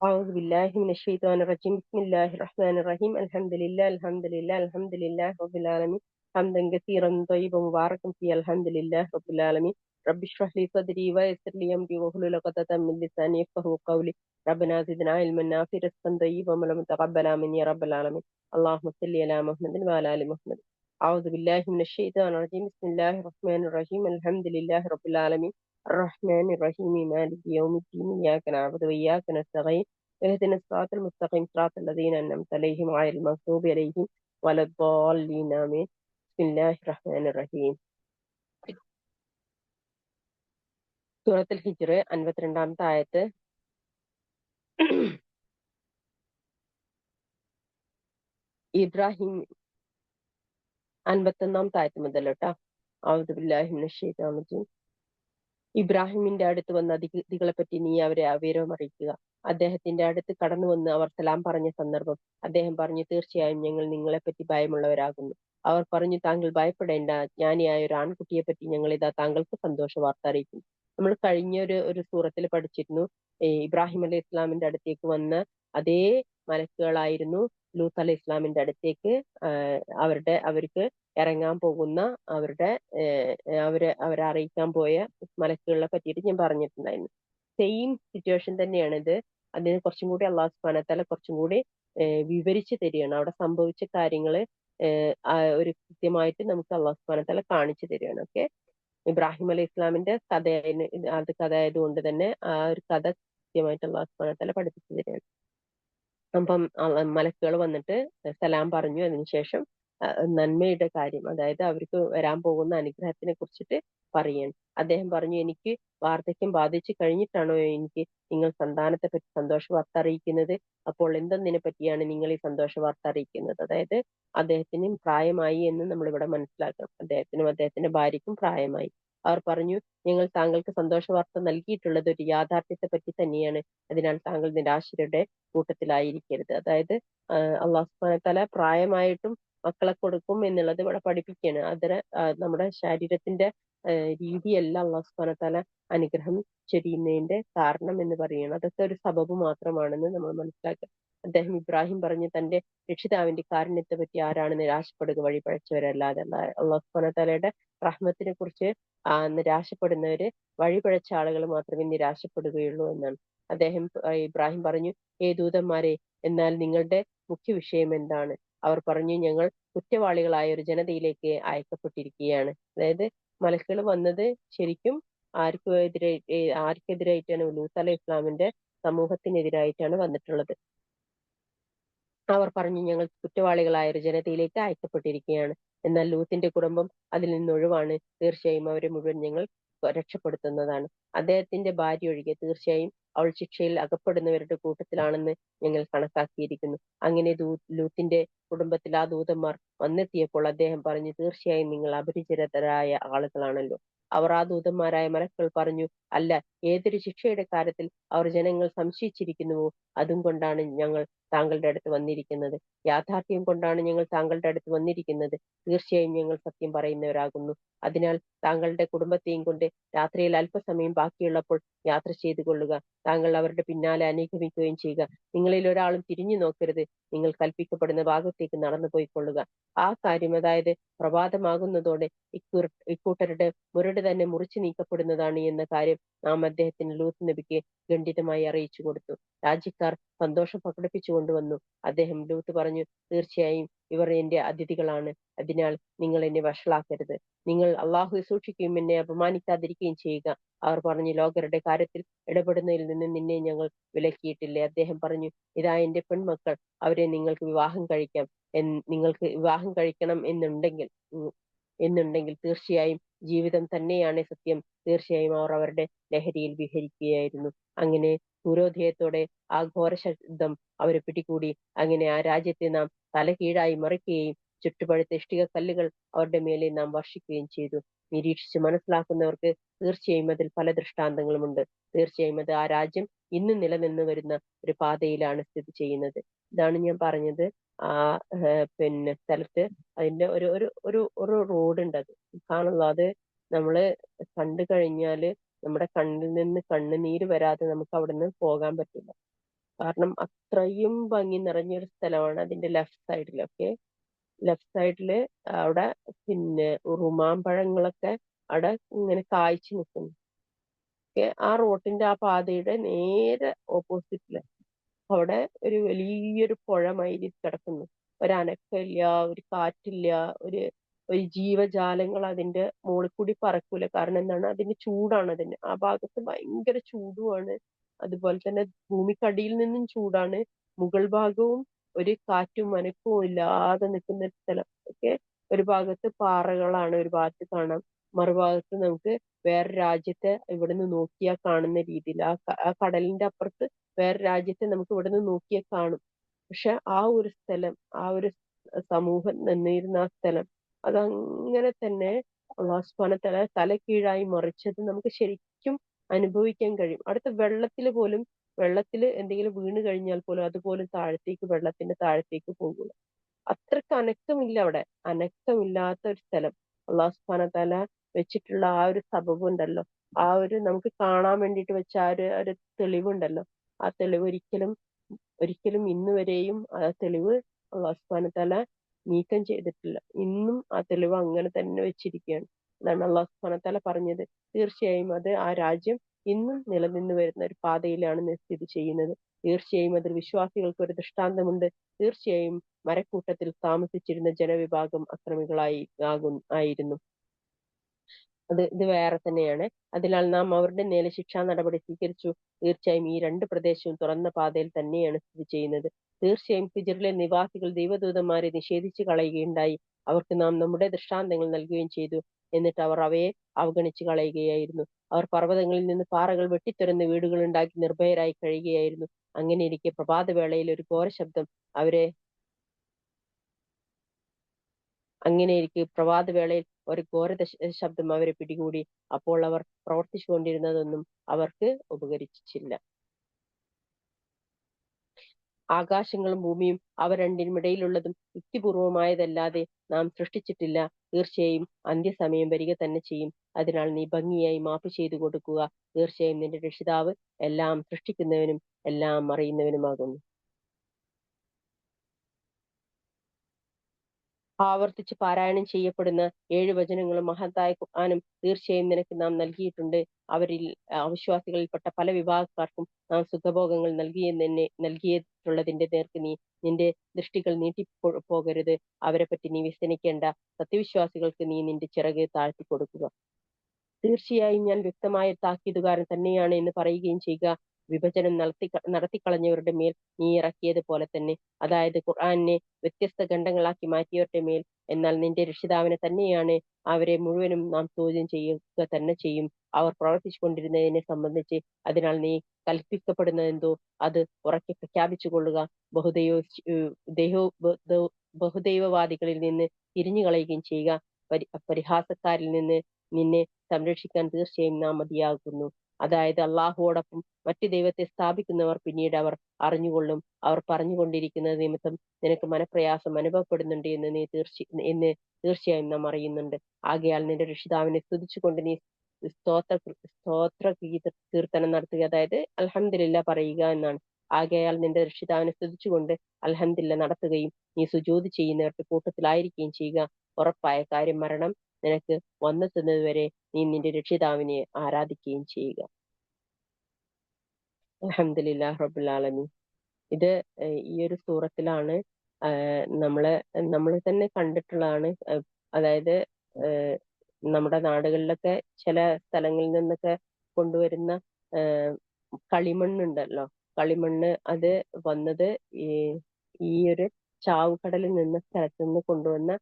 أعوذ بالله من الشيطان الرجيم. بسم الله الرحمن الرحيم. الحمد لله رب العالمين، حمدا كثيرا طيبا مباركا فيه. الحمد لله رب العالمين. رب اشرح لي صدري ويسر لي أمري واحلل عقدة من لساني يفقهوا قولي. ربنا زدنا علما نافعا رزقا طيبا وعملا متقبلا مني يا رب العالمين. اللهم صل على محمد وعلى آل محمد. أعوذ بالله من الشيطان الرجيم. بسم الله الرحمن الرحيم. الحمد لله رب العالمين الرحمن الرحيم مالك يوم الدين، إياك نعبد وإياك نستعين، اهدنا الصراط المستقيم صراط الذين أنعمت عليهم غير المغضوب عليهم ولا الضالين آمين. بسم الله الرحمن الرحيم. സൂറത്തുൽ ഹിജ്ർ 52-ാമത്തെ ആയത്ത്. ഇബ്രാഹിം 51-ാമത്തെ ആയത്ത് മുതൽ കേട്ടോ. ഔദു ബില്ലാഹി മിനശ് ശൈത്താനിർ റജീം. ഇബ്രാഹിമിന്റെ അടുത്ത് വന്ന അതിഥികളെ പറ്റി നീ അവരെ വിവരം അറിയിക്കുക. അദ്ദേഹത്തിന്റെ അടുത്ത് കടന്നു വന്ന് അവർ സലാം പറഞ്ഞ സന്ദർഭം അദ്ദേഹം പറഞ്ഞു, തീർച്ചയായും ഞങ്ങൾ നിങ്ങളെപ്പറ്റി ഭയമുള്ളവരാകുന്നു. അവർ പറഞ്ഞു, താങ്കൾ ഭയപ്പെടേണ്ട, ജ്ഞാനിയായ ഒരു ആൺകുട്ടിയെ പറ്റി ഞങ്ങൾ ഇതാ താങ്കൾക്ക് സന്തോഷ വാർത്ത അറിയിക്കും. നമ്മൾ കഴിഞ്ഞ ഒരു സൂറത്തിൽ പഠിച്ചിരുന്നു, ഇബ്രാഹിം അലൈഹി ഇസ്ലാമിന്റെ അടുത്തേക്ക് വന്ന അതേ മലക്കുകളായിരുന്നു ലൂത്ത് അലൈഹി ഇസ്ലാമിന്റെ അടുത്തേക്ക് അവർക്ക് ഇറങ്ങാൻ പോകുന്ന അവരെ അറിയിക്കാൻ പോയ മലക്കുകളെ പറ്റിയിട്ട് ഞാൻ പറഞ്ഞിട്ടുണ്ടായിരുന്നു. സെയിം സിറ്റുവേഷൻ തന്നെയാണ് ഇത്. അതിന് കുറച്ചും കൂടി അള്ളാഹു സുബ്ഹാനഹു വ തആല കുറച്ചും കൂടി വിവരിച്ചു തരികയാണ്. അവിടെ സംഭവിച്ച കാര്യങ്ങള് ഒരു കൃത്യമായിട്ട് നമുക്ക് അള്ളാഹു സുബ്ഹാനഹു വ തആല കാണിച്ചു തരികയാണ്. ഓക്കെ, ഇബ്രാഹിം അലൈഹി ഇസ്ലാമിന്റെ കഥ ആയതുകൊണ്ട് തന്നെ ആ ഒരു കഥ കൃത്യമായിട്ട് അള്ളാഹു സുബ്ഹാനഹു വ തആല പഠിപ്പിച്ചു തരികയാണ്. അപ്പം മലക്കുകൾ വന്നിട്ട് സലാം പറഞ്ഞു. അതിനുശേഷം നന്മയുടെ കാര്യം, അതായത് അവർക്ക് വരാൻ പോകുന്ന അനുഗ്രഹത്തിനെ കുറിച്ചിട്ട് പറയാണ്. അദ്ദേഹം പറഞ്ഞു, എനിക്ക് വാർദ്ധക്യം ബാധിച്ചു കഴിഞ്ഞിട്ടാണോ എനിക്ക് നിങ്ങൾ സന്താനത്തെ പറ്റി സന്തോഷ വാർത്ത അറിയിക്കുന്നത്? അപ്പോൾ എന്തെന്നിനെ പറ്റിയാണ് നിങ്ങൾ ഈ സന്തോഷ വാർത്ത അറിയിക്കുന്നത്? അതായത് അദ്ദേഹത്തിന് പ്രായമായി എന്ന് നമ്മളിവിടെ മനസ്സിലാക്കണം. അദ്ദേഹത്തിനും അദ്ദേഹത്തിന്റെ ഭാര്യയ്ക്കും പ്രായമായി. അവർ പറഞ്ഞു, ഞങ്ങൾ താങ്കൾക്ക് സന്തോഷ വാർത്ത നൽകിയിട്ടുള്ളത് ഒരു യാഥാർത്ഥ്യത്തെ പറ്റി തന്നെയാണ്. അതിനാൽ താങ്കൾ നിരാശരുടെ കൂട്ടത്തിലായിരിക്കരുത്. അതായത് അള്ളാഹു സുബ്ഹാനഹു വ തആല പ്രായമായിട്ടും മക്കളെ കൊടുക്കും എന്നുള്ളത് ഇവിടെ പഠിപ്പിക്കുകയാണ്. നമ്മുടെ ശരീരത്തിന്റെ രീതിയല്ല അള്ളാഹു സുബ്ഹാനഹു വ തആല അനുഗ്രഹം ചൊരിയുന്നതിന്റെ കാരണം എന്ന് പറയുന്നത്. അതൊക്കെ ഒരു സബബ് മാത്രമാണെന്ന് നമ്മൾ മനസ്സിലാക്കുക. അദ്ദേഹം ഇബ്രാഹിം പറഞ്ഞു, തന്റെ രക്ഷിതാവിന്റെ കാരുണ്യത്തെ പറ്റി ആരാണ് നിരാശപ്പെടുക? വഴി പഴച്ചവരല്ലാതെ. അള്ളാഹു സുബ്ഹാനഹു വ തആലയുടെ റഹ്മത്തിനെ കുറിച്ച് നിരാശപ്പെടുന്നവര് വഴി പഴച്ച ആളുകൾ മാത്രമേ നിരാശപ്പെടുകയുള്ളൂ എന്നാണ്. ഇബ്രാഹിം പറഞ്ഞു, ദൂതന്മാരെ, എന്നാൽ നിങ്ങളുടെ മുഖ്യ വിഷയം എന്താണ്? അവർ പറഞ്ഞു, ഞങ്ങൾ കുറ്റവാളികളായ ഒരു ജനതയിലേക്ക് അയക്കപ്പെട്ടിരിക്കുകയാണ്. അതായത് മലക്കുകൾ വന്നത് ശരിക്കും ആർക്കെതിരായിട്ടാണ്? ലൂത്ത് അലൈഹി ഇസ്ലാമിന്റെ സമൂഹത്തിനെതിരായിട്ടാണ് വന്നിട്ടുള്ളത്. അവർ പറഞ്ഞു, ഞങ്ങൾ കുറ്റവാളികളായ ഒരു ജനതയിലേക്ക് അയക്കപ്പെട്ടിരിക്കുകയാണ്. എന്നാൽ ലൂത്തിന്റെ കുടുംബം അതിൽ നിന്നൊഴിവാണ്. തീർച്ചയായും അവരെ മുഴുവൻ ഞങ്ങൾ രക്ഷപ്പെടുത്തുന്നതാണ്. അദ്ദേഹത്തിന്റെ ഭാര്യ ഒഴികെ തീർച്ചയായും അവൾ ശിക്ഷയിൽ അകപ്പെടുന്നവരുടെ കൂട്ടത്തിലാണെന്ന് ഞങ്ങൾ കണക്കാക്കിയിരിക്കുന്നു. അങ്ങനെ ലൂത്തിന്റെ കുടുംബത്തിൽ ആ ദൂതന്മാർ വന്നെത്തിയപ്പോൾ അദ്ദേഹം പറഞ്ഞു, തീർച്ചയായും നിങ്ങൾ അപരിചിതരായ ആളുകളാണല്ലോ. അവർ ആ ദൂതന്മാരായ മലക്കുകൾ പറഞ്ഞു, അല്ല, ഏതൊരു ശിക്ഷയുടെ കാര്യത്തിൽ അവർ ജനങ്ങൾ സംശയിച്ചിരിക്കുന്നുവോ അതും കൊണ്ടാണ് ഞങ്ങൾ താങ്കളുടെ അടുത്ത് വന്നിരിക്കുന്നത്. യാഥാർത്ഥ്യം കൊണ്ടാണ് ഞങ്ങൾ താങ്കളുടെ അടുത്ത് വന്നിരിക്കുന്നത്. തീർച്ചയായും ഞങ്ങൾ സത്യം പറയുന്നവരാകുന്നു. അതിനാൽ താങ്കളുടെ കുടുംബത്തെയും കൊണ്ട് രാത്രിയിൽ അല്പസമയം ബാക്കിയുള്ളപ്പോൾ യാത്ര ചെയ്തു കൊള്ളുക. താങ്കൾ അവരുടെ പിന്നാലെ അനുഗമിക്കുകയും ചെയ്യുക. നിങ്ങളിൽ ഒരാളും തിരിഞ്ഞു നോക്കരുത്. നിങ്ങൾ കൽപ്പിക്കപ്പെടുന്ന ഭാഗത്തേക്ക് നടന്നു പോയിക്കൊള്ളുക. ആ കാര്യം, അതായത് പ്രഭാതമാകുന്നതോടെ ഇക്കൂട്ടരുടെ മുരട് തന്നെ മുറിച്ചു നീക്കപ്പെടുന്നതാണ് എന്ന കാര്യം നാം അദ്ദേഹത്തിന് ലൂത്ത് നബിക്ക് ഖണ്ഡിതമായി അറിയിച്ചു കൊടുത്തു. രാജ്യക്കാർ സന്തോഷം പ്രകടിപ്പിച്ചുകൊണ്ടുവന്നു. അദ്ദേഹം ലൂത്ത് പറഞ്ഞു, തീർച്ചയായും ഇവർ എന്റെ അതിഥികളാണ്. അതിനാൽ നിങ്ങൾ എന്നെ വഷളാക്കരുത്. നിങ്ങൾ അള്ളാഹുവെ സൂക്ഷിക്കുകയും എന്നെ അപമാനിക്കാതിരിക്കുകയും ചെയ്യുക. അവർ പറഞ്ഞു, ലോകരുടെ കാര്യത്തിൽ ഇടപെടുന്നതിൽ നിന്ന് നിന്നെ ഞങ്ങൾ വിലക്കിയിട്ടില്ലേ? അദ്ദേഹം പറഞ്ഞു, ഇതാ എന്റെ പെൺമക്കൾ, അവരെ നിങ്ങൾക്ക് വിവാഹം കഴിക്കാം. നിങ്ങൾക്ക് വിവാഹം കഴിക്കണം എന്നുണ്ടെങ്കിൽ തീർച്ചയായും ജീവിതം തന്നെയാണ് സത്യം. തീർച്ചയായും അവർ അവരുടെ ലഹരിയിൽ വിഹരിക്കുകയായിരുന്നു. അങ്ങനെ സൂര്യോദയത്തോടെ ആ ഘോര ശബ്ദം അവരെ പിടികൂടി. അങ്ങനെ ആ രാജ്യത്തെ നാം തലകീഴായി മറിക്കുകയും ചുട്ടുപഴുത്ത ഇഷ്ടിക കല്ലുകൾ അവരുടെ മേലെ നാം വർഷിക്കുകയും ചെയ്തു. നിരീക്ഷിച്ച് മനസ്സിലാക്കുന്നവർക്ക് തീർച്ചയായും അതിൽ പല ദൃഷ്ടാന്തങ്ങളുമുണ്ട്. തീർച്ചയായും അത് ആ രാജ്യം ഇന്ന് നിലനിന്ന് വരുന്ന ഒരു പാതയിലാണ് സ്ഥിതി ചെയ്യുന്നത്. ഇതാണ് ഞാൻ പറഞ്ഞത്. ആ സ്ഥലത്ത് അതിന്റെ ഒരു ഒരു ഒരു ഒരു റോഡ് ഉണ്ട്. അത് കാണുള്ളൂ. അത് നമ്മള് കണ്ടു കഴിഞ്ഞാല് നമ്മുടെ കണ്ണിൽ നിന്ന് കണ്ണുനീര് വരാതെ നമുക്ക് അവിടെ നിന്ന് പോകാൻ പറ്റില്ല. കാരണം അത്രയും ഭംഗി നിറഞ്ഞൊരു സ്ഥലമാണ് അതിന്റെ ലെഫ്റ്റ് സൈഡില് അവിടെ പിന്നെ റുമാമ്പഴങ്ങളൊക്കെ അവിടെ ഇങ്ങനെ കായ്ച്ചു നിൽക്കുന്നു. ആ റോട്ടിന്റെ ആ പാതയുടെ നേരെ ഓപ്പോസിറ്റില് അവിടെ ഒരു വലിയൊരു പുഴ മൈരി കിടക്കുന്നു. ഒരനക്കമില്ല, ഒരു കാറ്റില്ല, ഒരു ഒരു ജീവജാലങ്ങൾ അതിന്റെ മുകളിൽ കൂടി പറക്കൂല. കാരണം എന്താണ്, അതിന്റെ ചൂടാണ്. അതിന് ആ ഭാഗത്ത് ഭയങ്കര ചൂടുമാണ്. അതുപോലെ തന്നെ ഭൂമിക്കടിയിൽ നിന്നും ചൂടാണ്. മുകൾ ഭാഗവും ഒരു കാറ്റും അനക്കവും ഇല്ലാതെ നിൽക്കുന്ന ഒരു സ്ഥലം. ഒരു ഭാഗത്ത് പാറകളാണ്, ഒരു ഭാഗത്ത് കാണാം, മറുഭാഗത്ത് നമുക്ക് വേറെ രാജ്യത്തെ ഇവിടുന്ന് നോക്കിയാൽ കാണുന്ന രീതിയിൽ ആ കടലിന്റെ അപ്പുറത്ത് വേറെ രാജ്യത്തെ നമുക്ക് ഇവിടുന്ന് നോക്കിയാൽ കാണും. പക്ഷെ ആ ഒരു സ്ഥലം, ആ ഒരു സമൂഹം നിന്നിരുന്ന ആ സ്ഥലം, അതങ്ങനെ തന്നെ അല്ലാഹു സുബ്ഹാനഹു വ തആല തലകീഴായി മറിച്ചത് നമുക്ക് ശരിക്കും അനുഭവിക്കാൻ കഴിയും. അടുത്ത വെള്ളത്തിൽ എന്തെങ്കിലും വീണ് കഴിഞ്ഞാൽ പോലും അതുപോലും താഴത്തേക്ക്, വെള്ളത്തിന്റെ താഴത്തേക്ക് പോകില്ല. അത്രക്ക് അനക്കമില്ല അവിടെ. അനക്കമില്ലാത്ത ഒരു സ്ഥലം അല്ലാഹു സുബ്ഹാനഹു വ തആല വെച്ചിട്ടുള്ള ആ ഒരു സബബ് ഉണ്ടല്ലോ, ആ ഒരു നമുക്ക് കാണാൻ വേണ്ടിയിട്ട് വെച്ച ആ ഒരു തെളിവുണ്ടല്ലോ, ആ തെളിവ് ഒരിക്കലും ഇന്ന് വരെയും ആ തെളിവ് അല്ലാഹു സുബ്ഹാനഹു വ തആല നീക്കം ചെയ്തിട്ടില്ല. ഇന്നും ആ തെളിവ് അങ്ങനെ തന്നെ വെച്ചിരിക്കുകയാണ്. അതാണ് അല്ലാഹു സുബ്ഹാനഹു വ തആല പറഞ്ഞത്. തീർച്ചയായും അത് ആ രാജ്യം ഇന്നും നിലനിന്ന് വരുന്ന ഒരു പാതയിലാണ് സ്ഥിതി ചെയ്യുന്നത്. തീർച്ചയായും അതിൽ വിശ്വാസികൾക്ക് ഒരു ദൃഷ്ടാന്തമുണ്ട്. തീർച്ചയായും മരക്കൂട്ടത്തിൽ താമസിച്ചിരുന്ന ജനവിഭാഗം ആയിരുന്നു. ഇത് വേറെ തന്നെയാണ്. അതിനാൽ നാം അവരുടെ നേരെ ശിക്ഷാ നടപടി സ്വീകരിച്ചു. തീർച്ചയായും ഈ രണ്ട് പ്രദേശവും തുറന്ന പാതയിൽ തന്നെയാണ് സ്ഥിതി ചെയ്യുന്നത്. തീർച്ചയായും ഹിജ്റിലെ നിവാസികൾ ദൈവദൂതന്മാരെ നിഷേധിച്ചു കളയുകയുണ്ടായി. അവർക്ക് നാം നമ്മുടെ ദൃഷ്ടാന്തങ്ങൾ നൽകുകയും ചെയ്തു. എന്നിട്ട് അവർ അവയെ അവഗണിച്ചു കളയുകയായിരുന്നു. അവർ പർവ്വതങ്ങളിൽ നിന്ന് പാറകൾ വെട്ടിത്തുറന്ന് വീടുകൾ ഉണ്ടാക്കി നിർഭയരായി കഴിയുകയായിരുന്നു. അങ്ങനെയിരിക്കെ പ്രഭാതവേളയിൽ ഒരു ഘോര ശബ്ദം അവരെ പ്രഭാതവേളയിൽ ഒരു ശബ്ദം അവരെ പിടികൂടി. അപ്പോൾ അവർ പ്രവർത്തിച്ചു കൊണ്ടിരുന്നതൊന്നും അവർക്ക് ഉപകരിച്ചില്ല. ആകാശങ്ങളും ഭൂമിയും അവ രണ്ടിനും ഇടയിലുള്ളതും യുക്തിപൂർവമായതല്ലാതെ നാം സൃഷ്ടിച്ചിട്ടില്ല. തീർച്ചയായും അന്ത്യസമയം വരിക തന്നെ ചെയ്യും. അതിനാൽ നീ ഭംഗിയായി മാപ്പ് ചെയ്തു കൊടുക്കുക. തീർച്ചയായും നിന്റെ രക്ഷിതാവ് എല്ലാം സൃഷ്ടിക്കുന്നവനും എല്ലാം അറിയുന്നവനുമാകുന്നു. ആവർത്തിച്ച് പാരായണം ചെയ്യപ്പെടുന്ന 7 വചനങ്ങളും മഹത്തായ ഖുർആനും തീർച്ചയായും നിനക്ക് നാം നൽകിയിട്ടുണ്ട്. അവരിൽ അവിശ്വാസികളിൽപ്പെട്ട പല വിഭാഗക്കാർക്കും നാം സുഖഭോഗങ്ങൾ നൽകിയിട്ടുള്ളതിന്റെ നേർക്ക് നിന്റെ ദൃഷ്ടികൾ പോകരുത്. അവരെ പറ്റി നീ വ്യസനിക്കേണ്ട. സത്യവിശ്വാസികൾക്ക് നീ നിന്റെ ചിറക് താഴ്ത്തി കൊടുക്കുക. തീർച്ചയായും ഞാൻ വ്യക്തമായ താക്കീതുകാരൻ തന്നെയാണ് എന്ന് പറയുകയും ചെയ്യുക. വിഭജനം നടത്തിക്കളഞ്ഞവരുടെ മേൽ നീ ഇറക്കിയത് പോലെ തന്നെ, അതായത് ഖുർആനെ വ്യത്യസ്ത ഖണ്ഡങ്ങളാക്കി മാറ്റിയവരുടെ മേൽ. എന്നാൽ നിന്റെ രക്ഷിതാവിനെ തന്നെയാണ് അവരെ മുഴുവനും നാം ചോദ്യം ചെയ്യുക തന്നെ ചെയ്യും, അവർ പ്രവർത്തിച്ചു കൊണ്ടിരുന്നതിനെ സംബന്ധിച്ച്. അതിനാൽ നീ കൽപ്പിക്കപ്പെടുന്നതെന്തോ അത് ഉറക്കെ പ്രഖ്യാപിച്ചു കൊള്ളുക. ബഹുദൈവവാദികളിൽ നിന്ന് തിരിഞ്ഞു കളയുകയും ചെയ്യുക. പരിഹാസക്കാരിൽ നിന്ന് നിന്നെ സംരക്ഷിക്കാൻ തീർച്ചയായും നാം മതിയാകുന്നു. അതായത് അള്ളാഹുവോടൊപ്പം മറ്റു ദൈവത്തെ സ്ഥാപിക്കുന്നവർ പിന്നീട് അവർ അറിഞ്ഞുകൊള്ളും. അവർ പറഞ്ഞുകൊണ്ടിരിക്കുന്നത് നിമിത്തം നിനക്ക് മനപ്രയാസം അനുഭവപ്പെടുന്നുണ്ട് എന്ന് തീർച്ചയായും നാം അറിയുന്നുണ്ട്. ആകയാൽ നിന്റെ രക്ഷിതാവിനെ സ്തുതിച്ചുകൊണ്ട് നീ സ്തോത്ര കീർത്തനം നടത്തുക, അതായത് അൽഹംദുലില്ലാ പറയുക എന്നാണ്. ആകയാൽ നിന്റെ രക്ഷിതാവിനെ സ്തുതിച്ചുകൊണ്ട് അൽഹംദുലില്ലാ നടത്തുകയും നീ സുജൂദ് ചെയ്യുന്നവരുടെ കൂട്ടത്തിലായിരിക്കുകയും ചെയ്യുക. ഉറപ്പായ കാര്യം മരണം നിനക്ക് വന്നെത്തുന്നത് വരെ നീ നിന്റെ രക്ഷിതാവിനെ ആരാധിക്കുകയും ചെയ്യുക. അൽഹംദുലില്ലാഹി റബ്ബിൽ ആലമീൻ. ഇത് ഈ ഒരു സൂറത്തിലാണ് നമ്മൾ തന്നെ കണ്ടിട്ടുള്ളതാണ്. അതായത് നമ്മുടെ നാടുകളിലൊക്കെ ചില സ്ഥലങ്ങളിൽ നിന്നൊക്കെ കൊണ്ടുവരുന്ന കളിമണ്ണുണ്ടല്ലോ, കളിമണ്ണ് അത് വന്നത് ഈ ഒരു ചാവുകടലിൽ നിന്ന സ്ഥലത്ത് നിന്ന് കൊണ്ടുവന്ന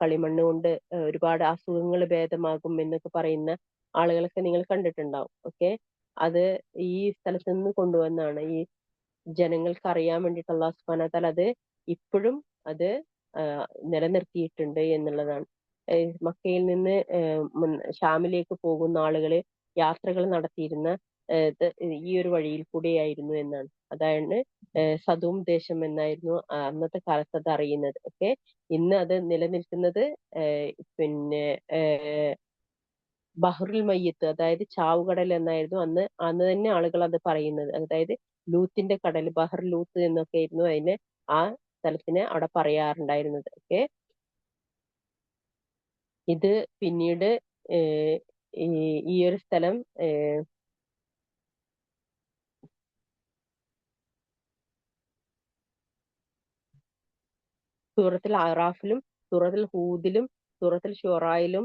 കളിമണ്ണ് കൊണ്ട് ഒരുപാട് അസുഖങ്ങൾ ഭേദമാകും എന്നൊക്കെ പറയുന്ന ആളുകളൊക്കെ നിങ്ങൾ കണ്ടിട്ടുണ്ടാവും. അത് ഈ സ്ഥലത്ത് നിന്ന് കൊണ്ടുവന്നാണ്. ഈ ജനങ്ങൾക്ക് അറിയാൻ വേണ്ടിയിട്ട് അല്ലാഹു സുബ്ഹാനഹു വ തആല അത് ഇപ്പോഴും അത് നിലനിർത്തിയിട്ടുണ്ട് എന്നുള്ളതാണ്. മക്കയിൽ നിന്ന് ഷാമിലേക്ക് പോകുന്ന ആളുകള് യാത്രകൾ നടത്തിയിരുന്ന ഈ ഒരു വഴിയിൽ കൂടെയായിരുന്നു എന്നാണ്. അതായത് സദൂം ദേശം എന്നായിരുന്നു അന്നത്തെ കാലത്ത് അത് അറിയുന്നത്. ഇന്ന് അത് നിലനിൽക്കുന്നത് പിന്നെ ബഹ്റുൽ മയ്യത്ത്, അതായത് ചാവുകടൽ എന്നായിരുന്നു അന്ന് അന്ന് തന്നെ ആളുകൾ അത് പറയുന്നത്. അതായത് ലൂത്തിന്റെ കടൽ, ബഹർ ലൂത്ത് എന്നൊക്കെ ആയിരുന്നു അതിന് ആ സ്ഥലത്തിന് അവിടെ പറയാറുണ്ടായിരുന്നത്. ഓക്കെ, ഇത് പിന്നീട് ഏഹ് ഈ ഈ ഒരു സ്ഥലം സൂറത്തുൽ അറാഫിലും സൂറത്തുൽ ഹൂദിലും സൂറത്തുൽ ഷുറായിലും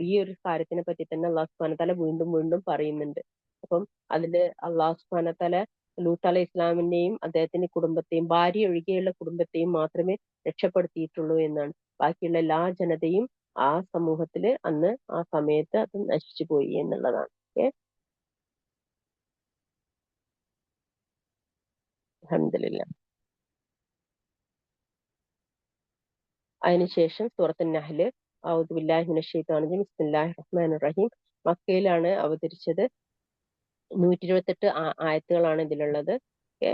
ഈ ഒരു കാര്യത്തിനെ പറ്റി തന്നെ അള്ളാഹു സുബ്ഹാനഹു വ തആല വീണ്ടും വീണ്ടും പറയുന്നുണ്ട്. അപ്പം അതില് അള്ളാഹു സുബ്ഹാനഹു വ തആല ലൂത്ത് അലൈഹി ഇസ്ലാമിന്റെയും അദ്ദേഹത്തിന്റെ കുടുംബത്തെയും, ഭാര്യ ഒഴികെയുള്ള കുടുംബത്തെയും മാത്രമേ രക്ഷപ്പെടുത്തിയിട്ടുള്ളൂ എന്നാണ്. ബാക്കിയുള്ള എല്ലാ ജനതയും ആ സമൂഹത്തില് അന്ന് ആ സമയത്ത് അത് നശിച്ചു പോയി എന്നുള്ളതാണ്. ഓക്കെ, അൽഹംദുലില്ലാഹ്. അതിനുശേഷം സൂറത്തുൻ നഹ്ല്, ഔദു ബില്ലാഹി മിനശ് ശൈത്വാനിർ റജീം, ബിസ്മില്ലാഹിർ റഹ്മാനിർ റഹീം, മക്കയിലാണ് അവതരിച്ചത്. 128 ആയത്തുകളാണ് ഇതിലുള്ളത്. ഓക്കെ,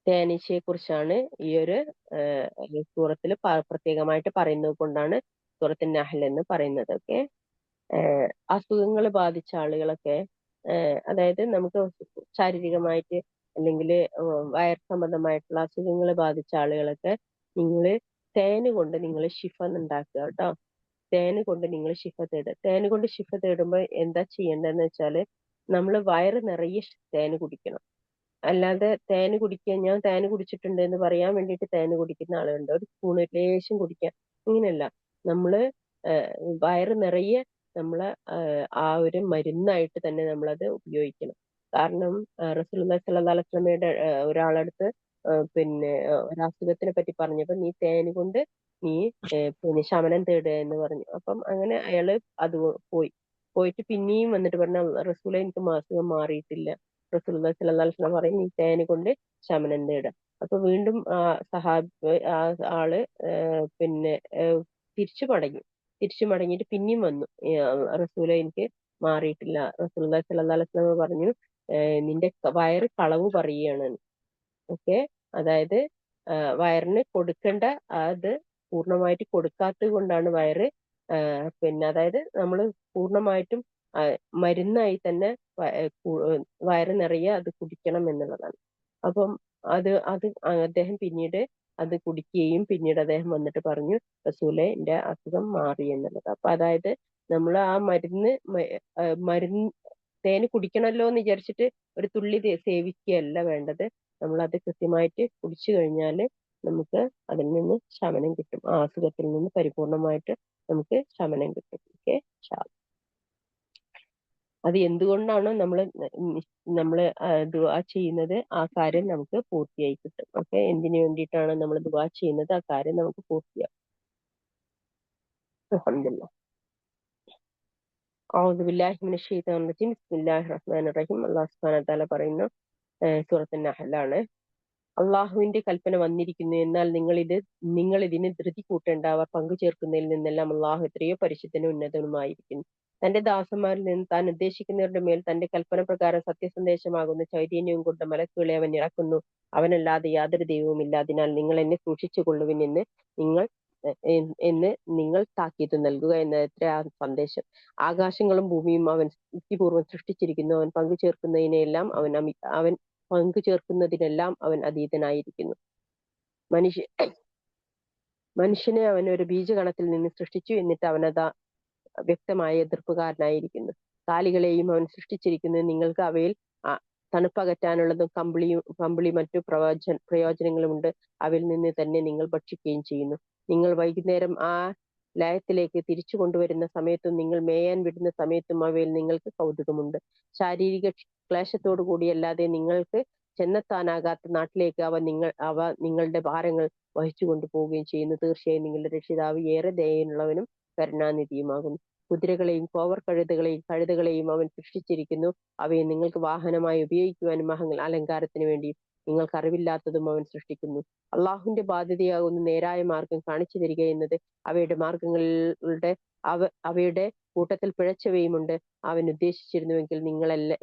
തേനീച്ചയെ കുറിച്ചാണ് ഈ ഒരു സൂറത്തിൽ പ്രത്യേകമായിട്ട് പറയുന്നത് കൊണ്ടാണ് സൂറത്തുൻ നഹ്ൽ എന്ന് പറയുന്നത്. ഓക്കെ, അസുഖങ്ങൾ ബാധിച്ച ആളുകളൊക്കെ, അതായത് നമുക്ക് ശാരീരികമായിട്ട് അല്ലെങ്കിൽ വയർ സംബന്ധമായിട്ടുള്ള അസുഖങ്ങൾ ബാധിച്ച ആളുകളൊക്കെ നിങ്ങൾ തേന് കൊണ്ട് നിങ്ങൾ ശിഫ ഉണ്ടാക്കുക കേട്ടോ. തേന് കൊണ്ട് നിങ്ങൾ ശിഫ തേടുക. തേന് കൊണ്ട് ശിഫ തേടുമ്പോൾ എന്താ ചെയ്യേണ്ടതെന്ന് വെച്ചാല്, നമ്മൾ വയറ് നിറയെ തേന് കുടിക്കണം. അല്ലാതെ തേന് കുടിക്കുക, ഞാൻ തേന് കുടിച്ചിട്ടുണ്ട് എന്ന് പറയാൻ വേണ്ടിയിട്ട് തേന് കുടിക്കുന്ന ആളുകളുണ്ട്. ഒരു സ്പൂൺ ലേശം കുടിക്കുക, ഇങ്ങനെയല്ല. നമ്മള് വയറ് നിറയെ നമ്മളെ ആ ഒരു മരുന്നായിട്ട് തന്നെ നമ്മളത് ഉപയോഗിക്കണം. കാരണം റസൂലുള്ളാഹി സ്വല്ലല്ലാഹു അലൈഹി വസല്ലമയുടെ ഒരാളടുത്ത് പിന്നെ ഒരസുഖത്തിനെ പറ്റി പറഞ്ഞപ്പോ, നീ തേന് കൊണ്ട് നീ പിന്നെ ശമനം തേടുക എന്ന് പറഞ്ഞു. അപ്പം അങ്ങനെ അയാള് അത് പോയിട്ട് പിന്നെയും വന്നിട്ട് പറഞ്ഞ, റസൂലെ എനിക്ക് അസുഖം മാറിയിട്ടില്ല. റസൂലുള്ളാഹി സ്വല്ലല്ലാഹു അലൈഹി വസല്ലം പറയും, നീ തേന് കൊണ്ട് ശമനം തേടുക. അപ്പൊ വീണ്ടും ആ ആള് പിന്നെ തിരിച്ചു മടങ്ങി. തിരിച്ചു മടങ്ങിയിട്ട് പിന്നെയും വന്നു, റസൂലെ എനിക്ക് മാറിയിട്ടില്ല. റസൂലുള്ളാഹി സ്വല്ലല്ലാഹു അലൈഹി വസല്ലം പറഞ്ഞു, നിന്റെ വയറ് കളവ് പറയുകയാണ്. ഓക്കെ, അതായത് വയറിന് കൊടുക്കേണ്ട അത് പൂർണ്ണമായിട്ട് കൊടുക്കാത്തത് കൊണ്ടാണ് വയറ് പിന്നെ അതായത് നമ്മൾ പൂർണ്ണമായിട്ടും മരുന്നായി തന്നെ വയറ് നിറയെ അത് കുടിക്കണം എന്നുള്ളതാണ്. അപ്പം അത് അദ്ദേഹം പിന്നീട് അത് കുടിക്കുകയും പിന്നീട് അദ്ദേഹം വന്നിട്ട് പറഞ്ഞു, റസൂലെ എന്റെ അസുഖം മാറി എന്നുള്ളത്. അപ്പൊ അതായത് നമ്മൾ ആ മരുന്ന് തേന് കുടിക്കണമല്ലോ എന്ന് വിചാരിച്ചിട്ട് ഒരു തുള്ളി സേവിക്കുകയല്ല വേണ്ടത്. നമ്മൾ അത് കൃത്യമായിട്ട് കുടിച്ചു കഴിഞ്ഞാല് നമുക്ക് അതിൽ നിന്ന് ശമനം കിട്ടും. ആ അസുഖത്തിൽ നിന്ന് പരിപൂർണമായിട്ട് നമുക്ക് ശമനം കിട്ടും. ഓക്കെ, അത് എന്തുകൊണ്ടാണോ നമ്മള് ദുആ ചെയ്യുന്നത്, ആ കാര്യം നമുക്ക് പൂർത്തിയായി കിട്ടും. ഓക്കെ, എന്തിനു വേണ്ടിയിട്ടാണ് നമ്മൾ ദുആ ചെയ്യുന്നത്, ആ കാര്യം നമുക്ക് പൂർത്തിയാവും. അൽഹംദുലില്ലാഹ്. അഊദു ബില്ലാഹി മിനശ് ശൈത്വാനിർ റജീം, ബിസ്മില്ലാഹിർ റഹ്മാനിർ റഹീം. അല്ലാഹു സുബ്ഹാനഹു വ തആല പറയുന്നു, സൂറത്തുൻ നഹ്ലാണ്, അള്ളാഹുവിന്റെ കൽപ്പന വന്നിരിക്കുന്നു, എന്നാൽ നിങ്ങൾ ഇതിന് ധൃതി കൂട്ടേണ്ട. അവർ പങ്കു ചേർക്കുന്നതിൽ നിന്നെല്ലാം അള്ളാഹു എത്രയോ പരിശുദ്ധനും ഉന്നതനുമായിരിക്കുന്നു. തന്റെ ദാസന്മാരിൽ നിന്ന് താൻ ഉദ്ദേശിക്കുന്നവരുടെ മേൽ തന്റെ കൽപ്പന പ്രകാരം സത്യസന്ദേശമാകുന്ന ചൈതന്യവും കൊണ്ട് മലക്കുകളെ അവൻ ഇറക്കുന്നു. അവനല്ലാതെ യാതൊരു ദൈവവുമില്ല. അതിനാൽ നിങ്ങൾ എന്നെ സൂക്ഷിച്ചു കൊള്ളുവിൻ നിങ്ങൾ നിങ്ങൾ താക്കീത് നൽകുക എന്നത്ര ആ സന്ദേശം. ആകാശങ്ങളും ഭൂമിയും അവൻ യുക്തിപൂർവ്വം സൃഷ്ടിച്ചിരിക്കുന്നു. അവൻ പങ്കു ചേർക്കുന്നതിനെല്ലാം അവൻ പങ്കു ചേർക്കുന്നതിനെല്ലാം അവൻ അതീതനായിരിക്കുന്നു. മനുഷ്യനെ അവൻ ഒരു ബീജഗണത്തിൽ നിന്ന് സൃഷ്ടിച്ചു, എന്നിട്ട് അവനതാ വ്യക്തമായ എതിർപ്പുകാരനായിരിക്കുന്നു. കാലികളെയും അവൻ സൃഷ്ടിച്ചിരിക്കുന്നു. നിങ്ങൾക്ക് അവയിൽ തണുപ്പകറ്റാനുള്ളതും കമ്പിളി മറ്റു പ്രയോജനങ്ങളുമുണ്ട്. അവയിൽ നിന്ന് തന്നെ നിങ്ങൾ ഭക്ഷിക്കുകയും ചെയ്യുന്നു. നിങ്ങൾ വൈകുന്നേരം ആ ലയത്തിലേക്ക് തിരിച്ചു കൊണ്ടുവരുന്ന സമയത്തും നിങ്ങൾ മേയാൻ വിടുന്ന സമയത്തും അവയിൽ നിങ്ങൾക്ക് കൗതുകമുണ്ട്. ശാരീരിക ക്ലേശത്തോടു കൂടിയല്ലാതെ നിങ്ങൾക്ക് ചെന്നെത്താനാകാത്ത നാട്ടിലേക്ക് അവ നിങ്ങളുടെ ഭാരങ്ങൾ വഹിച്ചു കൊണ്ടുപോവുകയും ചെയ്യുന്നു. തീർച്ചയായും നിങ്ങളുടെ രക്ഷിതാവ് ഏറെ ദയയുള്ളവനും കരുണാനിധിയുമാകുന്നു. കുതിരകളെയും കഴുതകളെയും അവൻ സൃഷ്ടിച്ചിരിക്കുന്നു. അവയെ നിങ്ങൾക്ക് വാഹനമായി ഉപയോഗിക്കുവാനും അലങ്കാരത്തിന് വേണ്ടിയും നിങ്ങൾക്ക് അറിവില്ലാത്തതും അവൻ സൃഷ്ടിക്കുന്നു. അള്ളാഹുവിന്റെ ബാധ്യതയാകുന്ന നേരായ മാർഗം കാണിച്ചു തരിക എന്നത് അവയുടെ കൂട്ടത്തിൽ പിഴച്ചവയുമുണ്ട്. അവൻ ഉദ്ദേശിച്ചിരുന്നുവെങ്കിൽ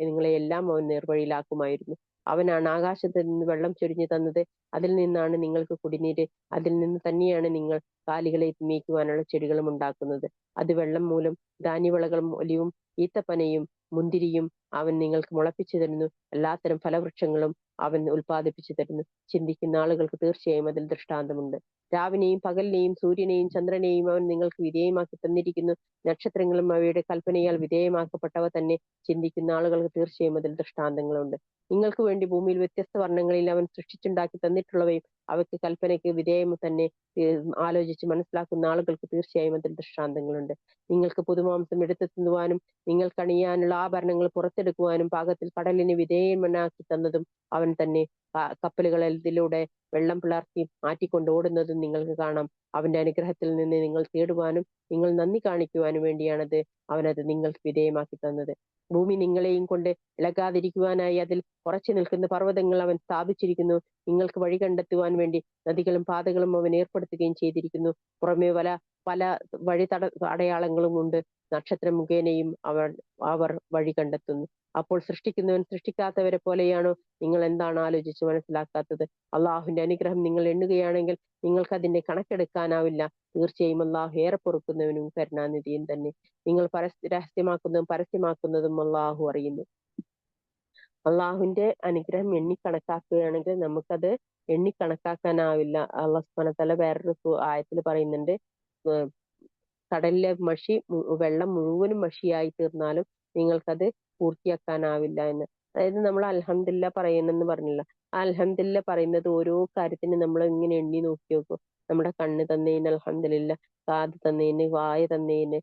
നിങ്ങളെയെല്ലാം അവൻ നേർവഴിയിലാക്കുമായിരുന്നു. അവനാണ് ആകാശത്ത് നിന്ന് വെള്ളം ചൊരിഞ്ഞു തന്നത്. അതിൽ നിന്നാണ് നിങ്ങൾക്ക് കുടിനീര്, അതിൽ നിന്ന് തന്നെയാണ് നിങ്ങൾ കാലികളെ മേയ്ക്കുവാനുള്ള ചെടികളും ഉണ്ടാക്കുന്നത്. അത് വെള്ളം മൂലം ധാന്യവിളകളും ഒലിവും ഈത്തപ്പനയും മുന്തിരിയും അവൻ നിങ്ങൾക്ക് മുളപ്പിച്ചു തരുന്നു. എല്ലാത്തരം ഫലവൃക്ഷങ്ങളും അവൻ ഉൽപ്പാദിപ്പിച്ചു തരുന്നു. ചിന്തിക്കുന്ന ആളുകൾക്ക് തീർച്ചയായും അതിൽ ദൃഷ്ടാന്തമുണ്ട്. രാവിനെയും പകലിനെയും സൂര്യനെയും ചന്ദ്രനെയും അവൻ നിങ്ങൾക്ക് വിധേയമാക്കി തന്നിരിക്കുന്നു. നക്ഷത്രങ്ങളും അവയുടെ കൽപ്പനയാൽ വിധേയമാക്കപ്പെട്ടവ തന്നെ. ചിന്തിക്കുന്ന ആളുകൾക്ക് തീർച്ചയായും അതിൽ ദൃഷ്ടാന്തങ്ങളുണ്ട്. നിങ്ങൾക്ക് വേണ്ടി ഭൂമിയിൽ വ്യത്യസ്ത വർണ്ണങ്ങളിൽ അവൻ സൃഷ്ടിച്ചുണ്ടാക്കി തന്നിട്ടുള്ളവയും അവയ്ക്ക് കൽപ്പനയ്ക്ക് വിധേയം തന്നെ. ആലോചിച്ച് മനസ്സിലാക്കുന്ന ആളുകൾക്ക് തീർച്ചയായും അതിൽ ദൃഷ്ടാന്തങ്ങളുണ്ട്. നിങ്ങൾക്ക് പുതുമാംസം എടുത്തു തിന്നുവാനും നിങ്ങൾക്ക് അണിയാനുള്ള ആഭരണങ്ങൾ പുറത്തെടുക്കുവാനും പാകത്തിൽ കടലിന് വിധേയമനാക്കി തന്നതും അവൻ തന്നെ. കപ്പലുകളിലൂടെ വെള്ളം പിളർത്തി മാറ്റിക്കൊണ്ട് ഓടുന്നതും നിങ്ങൾക്ക് കാണാം. അവന്റെ അനുഗ്രഹത്തിൽ നിന്ന് നിങ്ങൾ തേടുവാനും നിങ്ങൾ നന്ദി കാണിക്കുവാനും വേണ്ടിയാണത് അവനത് നിങ്ങൾക്ക് വിധേയമാക്കി തന്നത്. ഭൂമി നിങ്ങളെയും കൊണ്ട് ഇളകാതിരിക്കുവാനായി അതിൽ ഉറച്ചു നിൽക്കുന്ന പർവ്വതങ്ങൾ അവൻ സ്ഥാപിച്ചിരിക്കുന്നു. നിങ്ങൾക്ക് വഴി കണ്ടെത്തുവാൻ വേണ്ടി നദികളും പാതകളും അവൻ ഏർപ്പെടുത്തുകയും ചെയ്തിരിക്കുന്നു. പുറമെ പല വഴി അടയാളങ്ങളും ഉണ്ട്. നക്ഷത്രം മുഖേനയും അവർ വഴി കണ്ടെത്തുന്നു. അപ്പോൾ സൃഷ്ടിക്കുന്നവൻ സൃഷ്ടിക്കാത്തവരെ പോലെയാണോ? നിങ്ങൾ എന്താണ് ആലോചിച്ച് മനസ്സിലാക്കാത്തത്? അള്ളാഹുവിന്റെ അനുഗ്രഹം നിങ്ങൾ എണ്ണുകയാണെങ്കിൽ നിങ്ങൾക്ക് അതിന്റെ കണക്കെടുക്കാനാവില്ല. തീർച്ചയായും അള്ളാഹു ഏറെ പൊറുക്കുന്നവനും കരുണാനിധിയും തന്നെ. നിങ്ങൾ രഹസ്യമാക്കുന്നതും പരസ്യമാക്കുന്നതും അള്ളാഹു അറിയുന്നു. അള്ളാഹുവിന്റെ അനുഗ്രഹം എണ്ണിക്കണക്കാക്കുകയാണെങ്കിൽ നമുക്കത് എണ്ണിക്കണക്കാക്കാനാവില്ല. അള്ളാഹു സുബ്ഹാനഹു വ തആല വേറൊരു ആയത്തിൽ പറയുന്നുണ്ട്, കടലിലെ വെള്ളം മുഴുവനും മഷിയായി തീർന്നാലും നിങ്ങൾക്കത് പൂർത്തിയാക്കാനാവില്ല എന്ന്. അതായത് നമ്മൾ അൽഹംദുലില്ലാ പറയണമെന്ന് പറഞ്ഞില്ല. ആ അൽഹംദുലില്ലാ പറയുന്നത് ഓരോ കാര്യത്തിന് നമ്മൾ ഇങ്ങനെ എണ്ണി നോക്കി നോക്കും. നമ്മുടെ കണ്ണ് തന്നതിന് അൽഹംദുലില്ലാ, കാത് തന്നതിന്, വായ തന്നതിന്,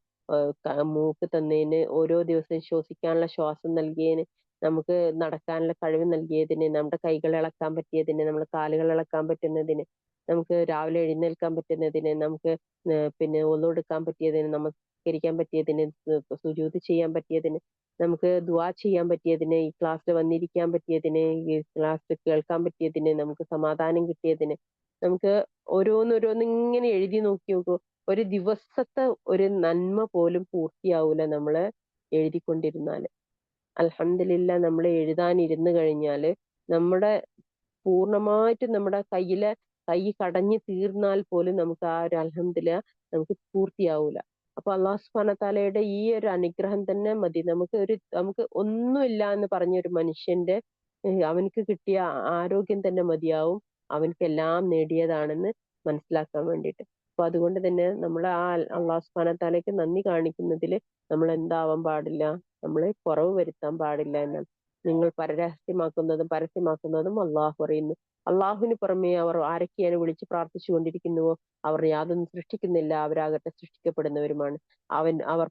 മൂക്ക് തന്നതിന്, ഓരോ ദിവസവും ശ്വസിക്കാനുള്ള ശ്വാസം നൽകിയതിന്, നമുക്ക് നടക്കാനുള്ള കഴിവ് നൽകിയതിന്, നമ്മുടെ കൈകൾ ഇളക്കാൻ പറ്റിയതിന്, നമ്മുടെ കാലുകൾ ഇളക്കാൻ പറ്റുന്നതിന്, നമുക്ക് രാവിലെ എഴുന്നേൽക്കാൻ പറ്റുന്നതിന്, നമുക്ക് പിന്നെ ഒന്നെടുക്കാൻ പറ്റിയതിന്, നമസ്കരിക്കാൻ പറ്റിയതിന്, സുജൂദ് ചെയ്യാൻ പറ്റിയതിന്, നമുക്ക് ദുആ ചെയ്യാൻ പറ്റിയതിന്, ഈ ക്ലാസ്സിൽ വന്നിരിക്കാൻ പറ്റിയതിന്, ഈ ക്ലാസ് കേൾക്കാൻ പറ്റിയതിന്, നമുക്ക് സമാധാനം കിട്ടിയതിന്, നമുക്ക് ഓരോന്നോരോന്നിങ്ങനെ എഴുതി നോക്കി നോക്കൂ. ഒരു ദിവസത്തെ ഒരു നന്മ പോലും പൂർത്തിയാവൂല നമ്മള് എഴുതിക്കൊണ്ടിരുന്നാല്. അൽഹംദുലില്ലാ നമ്മൾ എഴുതാനിരുന്നു കഴിഞ്ഞാല് നമ്മുടെ പൂർണ്ണമായിട്ടും നമ്മുടെ കൈ കടഞ്ഞു തീർന്നാൽ പോലും നമുക്ക് ആ ഒരു അൽഹംദുലില്ലാ നമുക്ക് പൂർത്തിയാവൂല. അപ്പൊ അള്ളാഹു സുബ്ഹാനഹു വ തആലയുടെ ഈ ഒരു അനുഗ്രഹം തന്നെ മതി. നമുക്ക് ഒന്നുമില്ല എന്ന് പറഞ്ഞ ഒരു മനുഷ്യന്റെ അവനക്ക് കിട്ടിയ ആരോഗ്യം തന്നെ മതിയാവും അവനക്ക് എല്ലാം നേടിയതാണെന്ന് മനസ്സിലാക്കാൻ വേണ്ടിയിട്ട്. അപ്പൊ അതുകൊണ്ട് തന്നെ നമ്മൾ ആ അള്ളാഹു സുബ്ഹാനഹു വ തആലയ്ക്ക് നന്ദി കാണിക്കുന്നതിൽ നമ്മൾ എന്താവാൻ പാടില്ല, നമ്മൾ കുറവ് വരുത്താൻ പാടില്ല എന്നാണ്. നിങ്ങൾ പരരഹസ്യമാക്കുന്നതും പരസ്യമാക്കുന്നതും അള്ളാഹു അറിയുന്നു. അള്ളാഹുവിന് പുറമെ അവർ ആരൊക്കെയാണ് വിളിച്ച് പ്രാർത്ഥിച്ചു കൊണ്ടിരിക്കുന്നുവോ അവർ യാതൊന്നും സൃഷ്ടിക്കുന്നില്ല, അവരാകട്ടെ സൃഷ്ടിക്കപ്പെടുന്നവരുമാണ്. അവർ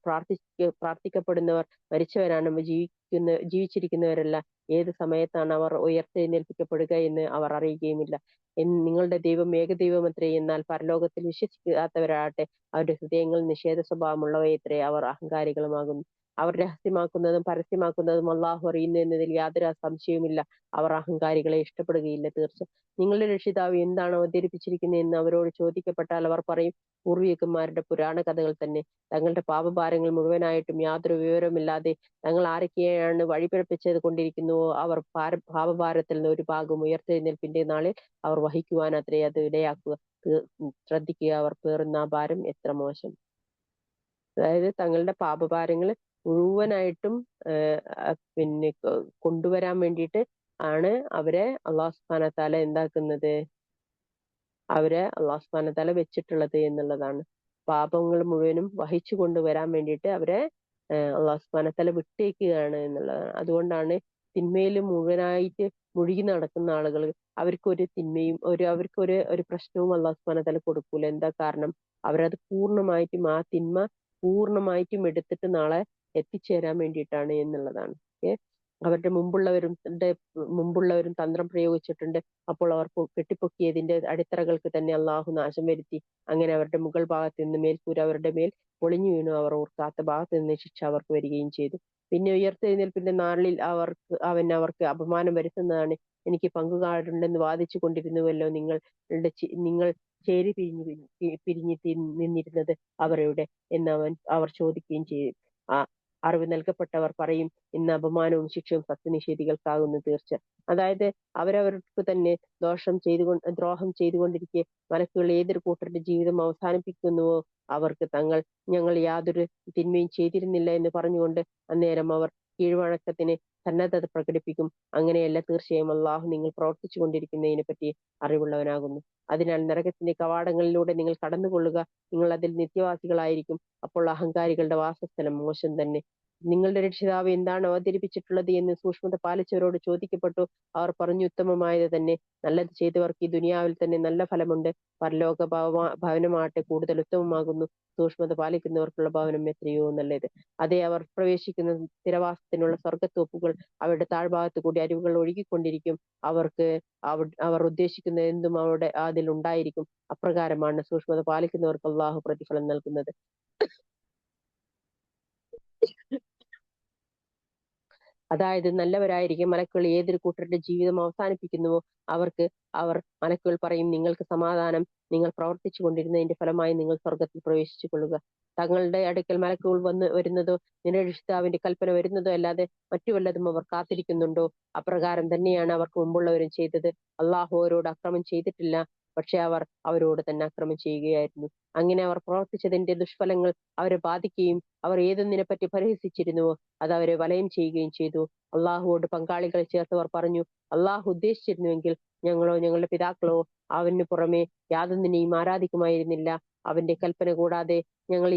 പ്രാർത്ഥിക്കപ്പെടുന്നവർ മരിച്ചവരാണ്, ജീവിച്ചിരിക്കുന്നവരല്ല. ഏത് സമയത്താണ് അവർ ഉയർത്തെഴുന്നേൽപ്പിക്കപ്പെടുക എന്ന് അവർ അറിയുകയുമില്ല. നിങ്ങളുടെ ദൈവം ഏകദൈവമത്രേ. എന്നാൽ പരലോകത്തിൽ വിശ്വസിക്കാത്തവരാകട്ടെ അവരുടെ ഹൃദയങ്ങൾ നിഷേധ സ്വഭാവമുള്ളവയത്രേ, അവർ അഹങ്കാരികളുമാകുന്നു. അവർ രഹസ്യമാക്കുന്നതും പരസ്യമാക്കുന്നതും അള്ളാഹു അറിയുന്നു എന്നതിൽ യാതൊരു സംശയവുമില്ല. അവർ അഹങ്കാരികളെ ഇഷ്ടപ്പെടുകയില്ല. തീർച്ച നിങ്ങളുടെ രക്ഷിതാവ് എന്താണ് അവതരിപ്പിച്ചിരിക്കുന്നത് എന്ന് അവരോട് ചോദിക്കപ്പെട്ടാൽ അവർ പറയും, പൂർവികന്മാരുടെ പുരാണ കഥകൾ തന്നെ. തങ്ങളുടെ പാപഭാരങ്ങൾ മുഴുവനായിട്ടും യാതൊരു വിവരമില്ലാതെ തങ്ങൾ ആരൊക്കെയാണ് വഴിപിഴപ്പിച്ചത് കൊണ്ടിരിക്കുന്നുവോ അവർ പാപഭാരത്തിൽ നിന്ന് ഒരു ഭാഗം ഉയർത്തെഴുന്നേൽപ്പിന്റെ നാളിൽ അവർ വഹിക്കുവാൻ അത്രേ അത് ഇടയാക്കുക. ശ്രദ്ധിക്കുക, അവർ പേറുന്ന ആ ഭാരം എത്ര മോശം. അതായത് തങ്ങളുടെ പാപഭാരങ്ങൾ മുഴുവനായിട്ടും പിന്നെ കൊണ്ടുവരാൻ വേണ്ടിയിട്ട് ആണ് അവരെ അള്ളാഹു സുബ്ഹാനഹു വ തആല എന്താക്കുന്നത്, അവരെ അള്ളാഹു സുബ്ഹാനഹു വ തആല വെച്ചിട്ടുള്ളത് എന്നുള്ളതാണ്. പാപങ്ങൾ മുഴുവനും വഹിച്ചു കൊണ്ടുവരാൻ വേണ്ടിയിട്ട് അവരെ അള്ളാഹു സുബ്ഹാനഹു വ തആല വിട്ടേക്കുകയാണ് എന്നുള്ളതാണ്. അതുകൊണ്ടാണ് തിന്മയിൽ മുഴുവനായിട്ട് മുഴുകി നടക്കുന്ന ആളുകൾ അവർക്കൊരു തിന്മയും അവർക്കൊരു പ്രശ്നവും അള്ളാഹു സുബ്ഹാനഹു വ തആല കൊടുക്കൂല. എന്താ കാരണം? അവരത് പൂർണ്ണമായിട്ടും ആ തിന്മ പൂർണ്ണമായിട്ടും എടുത്തിട്ട് നാളെ എത്തിച്ചേരാൻ വേണ്ടിയിട്ടാണ് എന്നുള്ളതാണ്. അവരുടെ മുമ്പുള്ളവരും തന്ത്രം പ്രയോഗിച്ചിട്ടുണ്ട്. അപ്പോൾ അവർ കെട്ടിപ്പൊക്കിയതിന്റെ അടിത്തറകൾക്ക് തന്നെ അള്ളാഹു നാശം വരുത്തി. അങ്ങനെ അവരുടെ മുകൾ ഭാഗത്ത് നിന്ന് മേൽക്കൂര അവരുടെ മേൽ പൊളിഞ്ഞു വീണു. അവർ ഓർക്കാത്ത ഭാഗത്ത് നിന്ന് ശിക്ഷ അവർക്ക് വരികയും ചെയ്തു. പിന്നെ ഉയർത്തെഴുന്നേൽപ്പിന്റെ നാളിൽ അവർക്ക് അപമാനം വരുത്തുന്നതാണ്. എനിക്ക് പങ്കുകാരുണ്ടെന്ന് വാദിച്ചു കൊണ്ടിരുന്നുവല്ലോ നിങ്ങൾ ചേരി പിരിഞ്ഞു നിന്നിരുന്നത് അവരുടെ എന്ന് അവർ ചോദിക്കുകയും ചെയ്തു. അറിവ് നൽകപ്പെട്ടവർ പറയും, ഇന്ന് അപമാനവും ശിക്ഷയും സത്യനിഷേധികൾക്കാകുന്നു തീർച്ച. അതായത് അവരവർക്ക് തന്നെ ദ്രോഹം ചെയ്തുകൊണ്ടിരിക്കെ മലക്കുകൾ ഏതൊരു കൂട്ടരുടെ ജീവിതം അവസാനിപ്പിക്കുന്നുവോ അവർക്ക് ഞങ്ങൾ യാതൊരു തിന്മയും ചെയ്തിരുന്നില്ല എന്ന് പറഞ്ഞുകൊണ്ട് അന്നേരം അവർ കീഴ്വഴക്കത്തിന് സന്നദ്ധത പ്രകടിപ്പിക്കും. അങ്ങനെയല്ല, തീർച്ചയായും അള്ളാഹു നിങ്ങൾ പ്രവർത്തിച്ചു കൊണ്ടിരിക്കുന്നതിനെ പറ്റി അറിവുള്ളവനാകുന്നു. അതിനാൽ നരകത്തിന്റെ കവാടങ്ങളിലൂടെ നിങ്ങൾ കടന്നുകൊള്ളുക, നിങ്ങൾ അതിൽ നിത്യവാസികളായിരിക്കും. അപ്പോൾ അഹങ്കാരികളുടെ വാസസ്ഥലം മോശം തന്നെ. നിങ്ങളുടെ രക്ഷിതാവ് എന്താണ് അവതരിപ്പിച്ചിട്ടുള്ളത് എന്ന് സൂക്ഷ്മത പാലിച്ചവരോട് ചോദിക്കപ്പെട്ടു. അവർ പറഞ്ഞു, ഉത്തമമായത് തന്നെ. നല്ലത് ചെയ്തവർക്ക് ഈ ദുനിയാവിൽ തന്നെ നല്ല ഫലമുണ്ട്. പരലോക ഭവനമാകട്ടെ കൂടുതൽ ഉത്തമമാകുന്നു. സൂക്ഷ്മത പാലിക്കുന്നവർക്കുള്ള ഭവനം എത്രയോ നല്ലത്. അതേ, അവർ പ്രവേശിക്കുന്ന സ്ഥിരവാസത്തിനുള്ള സ്വർഗത്തോപ്പുകൾ അവരുടെ താഴ്ഭാഗത്ത് കൂടി അരുവികൾ ഒഴുകിക്കൊണ്ടിരിക്കും. അവർക്ക് അവർ ഉദ്ദേശിക്കുന്ന എന്തും അവിടെ അതിൽ ഉണ്ടായിരിക്കും. അപ്രകാരമാണ് സൂക്ഷ്മത പാലിക്കുന്നവർക്ക് അള്ളാഹു പ്രതിഫലം നൽകുന്നത്. അതായത് നല്ലവരായിരിക്കും മലക്കുകൾ ഏതൊരു കൂട്ടരുടെ ജീവിതം അവസാനിപ്പിക്കുന്നുവോ മലക്കുകൾ പറയും, നിങ്ങൾക്ക് സമാധാനം, നിങ്ങൾ പ്രവർത്തിച്ചു കൊണ്ടിരുന്നതിന്റെ ഫലമായി നിങ്ങൾ സ്വർഗത്തിൽ പ്രവേശിച്ചു കൊള്ളുക. തങ്ങളുടെ അടുക്കൽ മലക്കുകൾ വരുന്നതോ നിരക്ഷിതാവിന്റെ കൽപ്പന വരുന്നതോ അല്ലാതെ മറ്റു വല്ലതും അവർ കാത്തിരിക്കുന്നുണ്ടോ? അപ്രകാരം തന്നെയാണ് അവർക്ക് മുമ്പുള്ളവരും ചെയ്തത്. അള്ളാഹു അവരോട് അക്രമം ചെയ്തിട്ടില്ല, പക്ഷെ അവർ അവരോട് തന്നെ അക്രമം ചെയ്യുകയായിരുന്നു. അങ്ങനെ അവർ പ്രവർത്തിച്ചതിന്റെ ദുഷ്ഫലങ്ങൾ അവരെ ബാധിക്കുകയും അവർ ഏതൊന്നിനെ പറ്റി പരിഹസിച്ചിരുന്നുവോ അത് അവരെ വലയം ചെയ്യുകയും ചെയ്തു. അള്ളാഹുവോട് പങ്കാളികളെ ചേർത്തവർ പറഞ്ഞു, അള്ളാഹു ഉദ്ദേശിച്ചിരുന്നുവെങ്കിൽ ഞങ്ങളോ ഞങ്ങളുടെ പിതാക്കളോ അവന് പുറമെ യാതൊന്നിനെയും ആരാധിക്കുമായിരുന്നില്ല. അവന്റെ കൽപ്പന കൂടാതെ ഞങ്ങൾ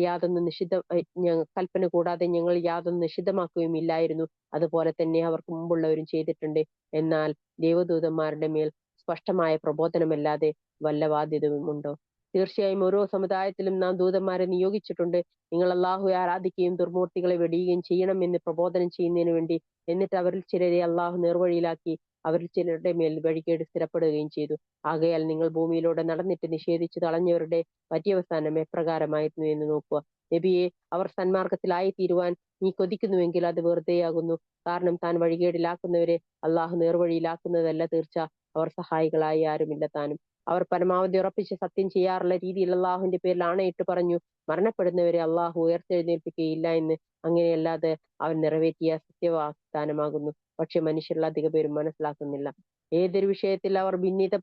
യാതൊന്നും നിഷിദ്ധമാക്കുകയും ഇല്ലായിരുന്നു. അതുപോലെ തന്നെ അവർക്ക് മുമ്പുള്ളവരും ചെയ്തിട്ടുണ്ട്. എന്നാൽ ദേവദൂതന്മാരുടെ മേൽ സ്പഷ്ടമായ പ്രബോധനമല്ലാതെ വല്ല ബാധ്യതയും ഉണ്ടോ? തീർച്ചയായും ഓരോ സമുദായത്തിലും നാം ദൂതന്മാരെ നിയോഗിച്ചിട്ടുണ്ട്. നിങ്ങൾ അള്ളാഹുവെ ആരാധിക്കുകയും ദുർമൂർത്തികളെ വെടിയുകയും ചെയ്യണം എന്ന് പ്രബോധനം ചെയ്യുന്നതിന് വേണ്ടി. എന്നിട്ട് അവരിൽ ചിലരെ അള്ളാഹു നേർവഴിയിലാക്കി അവരിൽ ചിലരുടെ മേൽ വഴികേട് സ്ഥിരപ്പെടുകയും ചെയ്തു. ആകയാൽ നിങ്ങൾ ഭൂമിയിലൂടെ നടന്നിട്ട് നിഷേധിച്ചു തളഞ്ഞവരുടെ പര്യവസാനം എപ്രകാരമായിരുന്നു എന്ന് നോക്കുക. നബിയെ, അവർ സന്മാർഗത്തിലായി തീരുവാൻ നീ കൊതിക്കുന്നുവെങ്കിൽ അത് വെറുതെയാകുന്നു. കാരണം താൻ വഴികേടിലാക്കുന്നവരെ അള്ളാഹു നേർവഴിയിലാക്കുന്നതല്ല തീർച്ച. അവർ സഹായികളായി ആരുമില്ല താനും. അവർ പരമാവധി ഉറപ്പിച്ച് സത്യം ചെയ്യാറുള്ള രീതിയിൽ അള്ളാഹുവിന്റെ പേരിൽ ആണയിട്ട് പറഞ്ഞു, മരണപ്പെടുന്നവരെ അള്ളാഹു ഉയർത്തെഴുന്നേൽപ്പിക്കുകയില്ല എന്ന്. അങ്ങനെയല്ലാതെ അവൻ നിറവേറ്റിയ സത്യവാഗ്ദാനമാകുന്നു. പക്ഷെ മനുഷ്യരിൽ അധിക പേരും മനസ്സിലാക്കുന്നില്ല. ഏതൊരു വിഷയത്തിൽ അവർ ഭിന്നത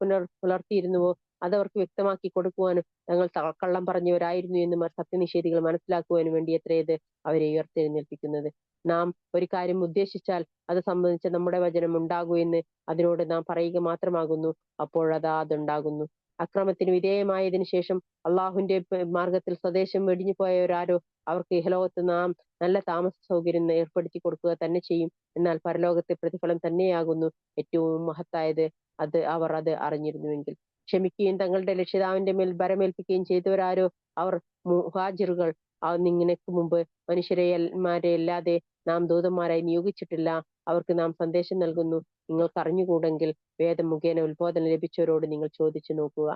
പുലർത്തിയിരുന്നുവോ അതവർക്ക് വ്യക്തമാക്കി കൊടുക്കുവാനും തങ്ങൾ കള്ളം പറഞ്ഞവരായിരുന്നു എന്ന് സത്യനിഷേധികൾ മനസ്സിലാക്കുവാനും വേണ്ടി എത്രയത് അവരെ ഉയർത്തെഴുന്നേൽപ്പിക്കുന്നത്. നാം ഒരു കാര്യം ഉദ്ദേശിച്ചാൽ അത് സംബന്ധിച്ച് നമ്മുടെ വചനം ഉണ്ടാകൂ എന്ന് അതിനോട് നാം പറയുക മാത്രമാകുന്നു. അതുണ്ടാകുന്നു. അക്രമത്തിന് വിധേയമായതിനു ശേഷം അള്ളാഹുവിന്റെ മാർഗത്തിൽ സ്വദേശം വെടിഞ്ഞു പോയവരാരോ അവർക്ക് ഇഹലോകത്ത് നാം നല്ല താമസ സൗകര്യം ഏർപ്പെടുത്തി കൊടുക്കുക തന്നെ ചെയ്യും. എന്നാൽ പരലോകത്തെ പ്രതിഫലം തന്നെയാകുന്നു ഏറ്റവും മഹത്തായത്. അവർ അത് അറിഞ്ഞിരുന്നുവെങ്കിൽ. ക്ഷമിക്കുകയും തങ്ങളുടെ രക്ഷിതാവിന്റെ മേൽ ഭരമേൽപ്പിക്കുകയും ചെയ്തവരാരോ അവർ മുഹാജിറുകൾ. നിങ്ങനക്ക് മുമ്പ് മനുഷ്യരെമാരെ അല്ലാതെ നാം ദൂതന്മാരായി നിയോഗിച്ചിട്ടില്ല. അവർക്ക് നാം സന്ദേശം നൽകുന്നു. നിങ്ങൾക്ക് അറിഞ്ഞുകൂടെങ്കിൽ വേദം മുഖേന ഉത്ബോധനം ലഭിച്ചവരോട് നിങ്ങൾ ചോദിച്ചു നോക്കുക.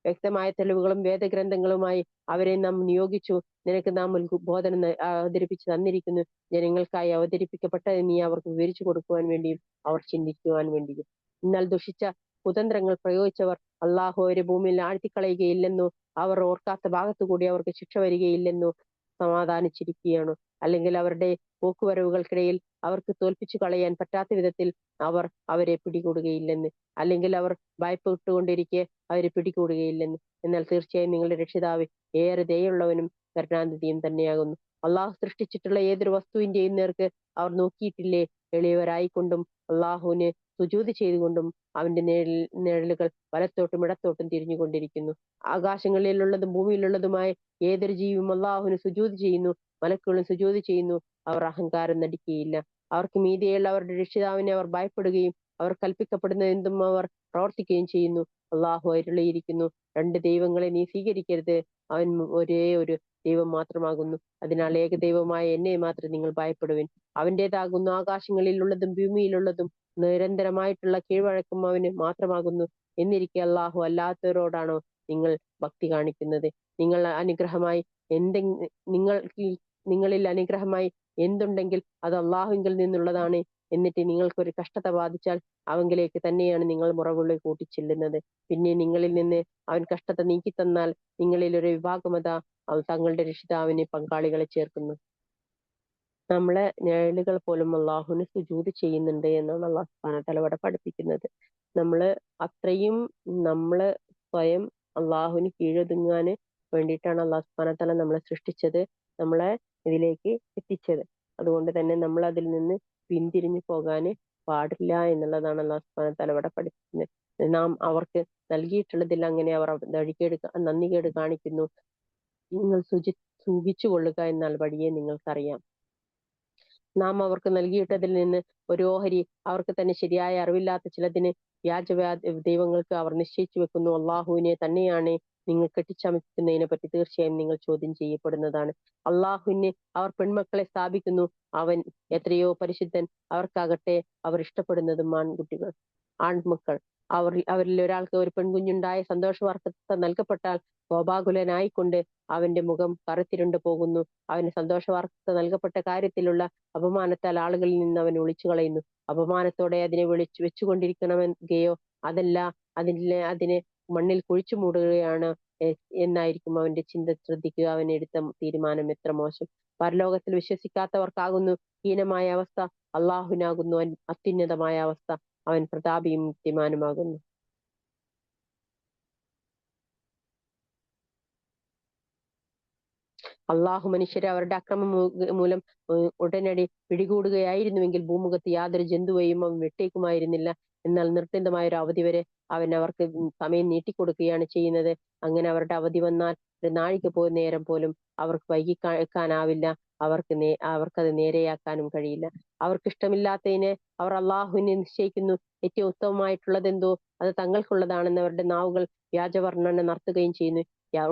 വ്യക്തമായ തെളിവുകളും വേദഗ്രന്ഥങ്ങളുമായി അവരെ നാം നിയോഗിച്ചു. നിനക്ക് നാം ഉത്ബോധനം അവതരിപ്പിച്ചു തന്നിരിക്കുന്നു. ജനങ്ങൾക്കായി അവതരിപ്പിക്കപ്പെട്ടത് നീ അവർക്ക് വിവരിച്ചു കൊടുക്കുവാൻ വേണ്ടിയും അവർ ചിന്തിക്കുവാൻ വേണ്ടിയും. എന്നാൽ ദുഷിച്ച കുതന്ത്രങ്ങൾ പ്രയോഗിച്ചവർ അള്ളാഹു അവരെ ഭൂമിയിൽ ആഴ്ത്തിക്കളയുകയില്ലെന്നോ അവർ ഓർക്കാത്ത ഭാഗത്തുകൂടി അവർക്ക് ശിക്ഷ വരികയില്ലെന്നോ സമാധാനിച്ചിരിക്കുകയാണോ? അല്ലെങ്കിൽ അവരുടെ പോക്കുവരവുകൾക്കിടയിൽ അവർക്ക് തോൽപ്പിച്ചു കളയാൻ പറ്റാത്ത വിധത്തിൽ അവർ അവരെ പിടികൂടുകയില്ലെന്ന്, അല്ലെങ്കിൽ അവർ ഭയപ്പെട്ടുകൊണ്ടിരിക്കെ അവരെ പിടികൂടുകയില്ലെന്ന്. എന്നാൽ തീർച്ചയായും നിങ്ങളുടെ രക്ഷിതാവ് ഏറെ ദയുള്ളവനും കരുണാനിധിയും തന്നെയാകുന്നു. അള്ളാഹു സൃഷ്ടിച്ചിട്ടുള്ള ഏതൊരു വസ്തുവിന്റെയും നേർക്ക് അവർ നോക്കിയിട്ടില്ലേ? എളിയവരായിക്കൊണ്ടും അള്ളാഹുവിന് സുജൂദ് ചെയ്തുകൊണ്ടും അവന്റെ നിഴലുകൾ വലത്തോട്ടും ഇടത്തോട്ടും തിരിഞ്ഞുകൊണ്ടിരിക്കുന്നു. ആകാശങ്ങളിലുള്ളതും ഭൂമിയിലുള്ളതുമായ ഏതൊരു ജീവിയും അള്ളാഹുവിന് സുജൂദ് ചെയ്യുന്നു. മലക്കുകളും സുജൂദ് ചെയ്യുന്നു. അവർ അഹങ്കാരം നടിക്കുകയില്ല. അവർക്ക് മീതെയുള്ള അവരുടെ രക്ഷിതാവിനെ അവർ ഭയപ്പെടുകയും അവർ കൽപ്പിക്കപ്പെടുന്ന എന്തും അവർ പ്രവർത്തിക്കുകയും ചെയ്യുന്നു. അള്ളാഹു അരുളിയിരിക്കുന്നു, രണ്ട് ദൈവങ്ങളെ നീ സ്വീകരിക്കരുത്. അവൻ ഒരേ ഒരു ദൈവം മാത്രമാകുന്നു. അതിനാൽ ഏകദൈവമായ എന്നെ മാത്രം നിങ്ങൾ ഭയപ്പെടുവിൻ. അവന്റേതാകുന്നു ആകാശങ്ങളിൽ ഉള്ളതും ഭൂമിയിലുള്ളതും. നിരന്തരമായിട്ടുള്ള കീഴ്വഴക്കം അവന് മാത്രമാകുന്നു. എന്നിരിക്കെ അള്ളാഹു അല്ലാത്തവരോടാണോ നിങ്ങൾ ഭക്തി കാണിക്കുന്നത്? നിങ്ങൾ അനുഗ്രഹമായി നിങ്ങളിൽ അനുഗ്രഹമായി എന്തുണ്ടെങ്കിൽ അത് അള്ളാഹുവിങ്കിൽ നിന്നുള്ളതാണ്. എന്നിട്ട് നിങ്ങൾക്കൊരു കഷ്ടത ബാധിച്ചാൽ അവങ്കിലേക്ക് തന്നെയാണ് നിങ്ങൾ മുറവിളി കൂട്ടിച്ചെല്ലുന്നത്. പിന്നെ നിങ്ങളിൽ നിന്ന് അവൻ കഷ്ടത നീക്കിത്തന്നാൽ നിങ്ങളിൽ ഒരു വിഭാഗമത അവൻ തങ്ങളുടെ രക്ഷിതാവിന് പങ്കാളികളെ ചേർക്കുന്നു. നമ്മളെ നിഴലുകൾ പോലും അള്ളാഹുവിന് സുജൂദ് ചെയ്യുന്നുണ്ട് എന്നാണ് അള്ളാഹു സുബ്ഹാനഹു വ തആല ഇവിടെ പഠിപ്പിക്കുന്നത്. നമ്മള് അത്രയും നമ്മള് സ്വയം അള്ളാഹുവിന് കീഴൊതുങ്ങാന് വേണ്ടിയിട്ടാണ് അള്ളാഹു സുബ്ഹാനഹു വ തആല നമ്മളെ സൃഷ്ടിച്ചത്, നമ്മളെ ഇതിലേക്ക് എത്തിച്ചത്. അതുകൊണ്ട് തന്നെ നമ്മൾ അതിൽ നിന്ന് പിന്തിരിഞ്ഞു പോകാന് പാടില്ല എന്നുള്ളതാണ് അള്ളാഹു സുബ്ഹാനഹു വ തആല ഇവിടെ പഠിപ്പിക്കുന്നത്. നാം അവർക്ക് നൽകിയിട്ടുള്ളതിൽ അങ്ങനെ അവർ നന്ദികേട് കാണിക്കുന്നു. നിങ്ങൾ സൂക്ഷിച്ചു കൊള്ളുക എന്നാൽ വഴിയെ നിങ്ങൾക്കറിയാം. നാം അവർക്ക് നൽകിയിട്ടതിൽ നിന്ന് ഒരു ഓഹരി അവർക്ക് തന്നെ ശരിയായ അറിവില്ലാത്ത ചിലതിന് വ്യാജ ദൈവങ്ങൾക്ക് അവർ നിശ്ചയിച്ചു വെക്കുന്നു. അള്ളാഹുവിനെ തന്നെയാണ് നിങ്ങൾ കെട്ടിച്ചമക്കുന്നതിനെ പറ്റി തീർച്ചയായും നിങ്ങൾ ചോദ്യം ചെയ്യപ്പെടുന്നതാണ്. അള്ളാഹുവിന് അവർ പെൺമക്കളെ സ്ഥാപിക്കുന്നു, അവൻ എത്രയോ പരിശുദ്ധൻ. അവർക്കാകട്ടെ അവർ ഇഷ്ടപ്പെടുന്നതും ആൺമക്കൾ. അവരിൽ ഒരാൾക്ക് ഒരു പെൺകുഞ്ഞുണ്ടായ സന്തോഷ വാർത്ത നൽകപ്പെട്ടാൽ കോപാകുലനായിക്കൊണ്ട് അവന്റെ മുഖം കറുത്തിരുണ്ടു പോകുന്നു. അവന് സന്തോഷ വാർത്ത നൽകപ്പെട്ട കാര്യത്തിലുള്ള അപമാനത്താൽ ആളുകളിൽ നിന്ന് അവൻ ഒളിച്ചു കളയുന്നു. അപമാനത്തോടെ അതിനെ വെച്ചുകൊണ്ടിരിക്കണമെങ്കിൽ അതല്ല, അതിനെ മണ്ണിൽ കുഴിച്ചു മൂടുകയാണ് എന്നായിരിക്കും അവന്റെ ചിന്ത. ശ്രദ്ധിക്കുക, അവൻ എടുത്ത തീരുമാനം എത്ര മോശം. പരലോകത്തിൽ വിശ്വസിക്കാത്തവർക്കാകുന്നു ഹീനമായ അവസ്ഥ, അള്ളാഹുവിനാകുന്നു അത്യുന്നതമായ അവസ്ഥ. അവൻ പ്രതാപിയും മുക്തിമാനുമാകുന്നു. അള്ളാഹു മനുഷ്യരെ അവരുടെ അക്രമം മൂലം ഉടനടി പിടികൂടുകയായിരുന്നുവെങ്കിൽ ഭൂമുഖത്ത് യാതൊരു ജന്തുവെയും അവൻ വെട്ടേക്കുമായിരുന്നില്ല. എന്നാൽ നിർബന്ധമായ ഒരു അവധി വരെ അവൻ അവർക്ക് സമയം നീട്ടിക്കൊടുക്കുകയാണ് ചെയ്യുന്നത്. അങ്ങനെ അവരുടെ അവധി വന്നാൽ ഒരു നാഴിക നേരം പോലും അവർക്ക് വൈകിക്കാനാവില്ല. അവർക്കത് നേരെയാക്കാനും കഴിയില്ല. അവർക്ക് ഇഷ്ടമില്ലാത്തതിനെ അവർ അള്ളാഹുവിനെ നിശ്ചയിക്കുന്നു. ഏറ്റവും ഉത്തമമായിട്ടുള്ളതെന്തോ അത് തങ്ങൾക്കുള്ളതാണെന്ന് അവരുടെ നാവുകൾ വ്യാജവർണ്ണന നടത്തുകയും ചെയ്യുന്നു.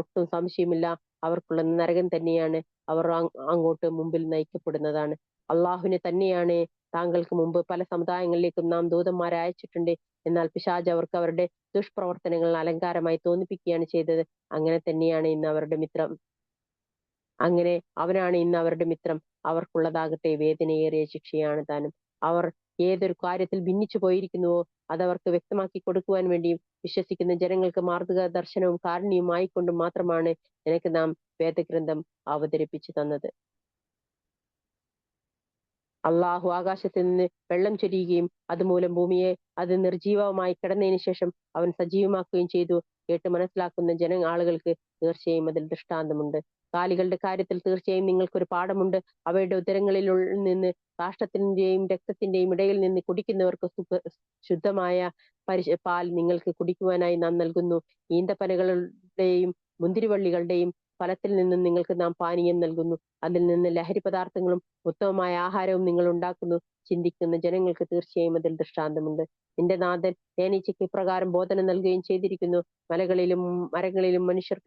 ഒട്ടും സംശയമില്ല, അവർക്കുള്ള നരകം തന്നെയാണ്. അവർ അങ്ങോട്ട് മുമ്പിൽ നയിക്കപ്പെടുന്നതാണ്. അള്ളാഹുവിനെ തന്നെയാണ് താങ്കൾക്ക് മുമ്പ് പല സമുദായങ്ങളിലേക്കും നാം ദൂതന്മാരെ അയച്ചിട്ടുണ്ട്. എന്നാൽ പിശാച് അവർക്ക് അവരുടെ ദുഷ്പ്രവർത്തനങ്ങൾ അലങ്കാരമായി തോന്നിപ്പിക്കുകയാണ് ചെയ്തത്. അങ്ങനെ തന്നെയാണ് ഇന്ന് അവരുടെ മിത്രം. അങ്ങനെ അവനാണ് ഇന്ന് അവരുടെ മിത്രം. അവർക്കുള്ളതാകട്ടെ വേദനയേറിയ ശിക്ഷയാണ് താനും. അവർ ഏതൊരു കാര്യത്തിൽ ഭിന്നിച്ചു പോയിരിക്കുന്നുവോ അതവർക്ക് വ്യക്തമാക്കി കൊടുക്കുവാൻ വേണ്ടിയും വിശ്വസിക്കുന്ന ജനങ്ങൾക്ക് മാർഗദർശനവും കാരുണ്യവുമായിക്കൊണ്ടും മാത്രമാണ് നിനക്ക് നാം വേദഗ്രന്ഥം അവതരിപ്പിച്ചു തന്നത്. അള്ളാഹു ആകാശത്തിൽ നിന്ന് വെള്ളം ചൊരിയുകയും അതുമൂലം ഭൂമിയെ അത് നിർജീവമായി കിടന്നതിന് ശേഷം അവൻ സജീവമാക്കുകയും ചെയ്തു. കേട്ട് മനസ്സിലാക്കുന്ന ആളുകൾക്ക് തീർച്ചയായും അതിൽ ദൃഷ്ടാന്തമുണ്ട്. കാലികളുടെ കാര്യത്തിൽ തീർച്ചയായും നിങ്ങൾക്കൊരു പാഠമുണ്ട്. അവയുടെ ഉദരങ്ങളിൽ നിന്ന് കാഷ്ടത്തിന്റെയും രക്തത്തിന്റെയും ഇടയിൽ നിന്ന് കുടിക്കുന്നവർക്ക് ശുദ്ധമായ പാൽ നിങ്ങൾക്ക് കുടിക്കുവാനായി നാം നൽകുന്നു. ഈന്തപ്പനകളുടെയും മുന്തിരിവള്ളികളുടെയും ഫലത്തിൽ നിന്നും നിങ്ങൾക്ക് നാം പാനീയം നൽകുന്നു. അതിൽ നിന്ന് ലഹരി പദാർത്ഥങ്ങളും ഉത്തമമായ ആഹാരവും നിങ്ങൾ ഉണ്ടാക്കുന്നു. ചിന്തിക്കുന്ന ജനങ്ങൾക്ക് തീർച്ചയായും അതിൽ ദൃഷ്ടാന്തമുണ്ട്. നിന്റെ നാഥൻ തേനീച്ചയ്ക്ക് ഇപ്രകാരം ബോധനം നൽകുകയും ചെയ്തിരിക്കുന്നു. മലകളിലും മരങ്ങളിലും മനുഷ്യർ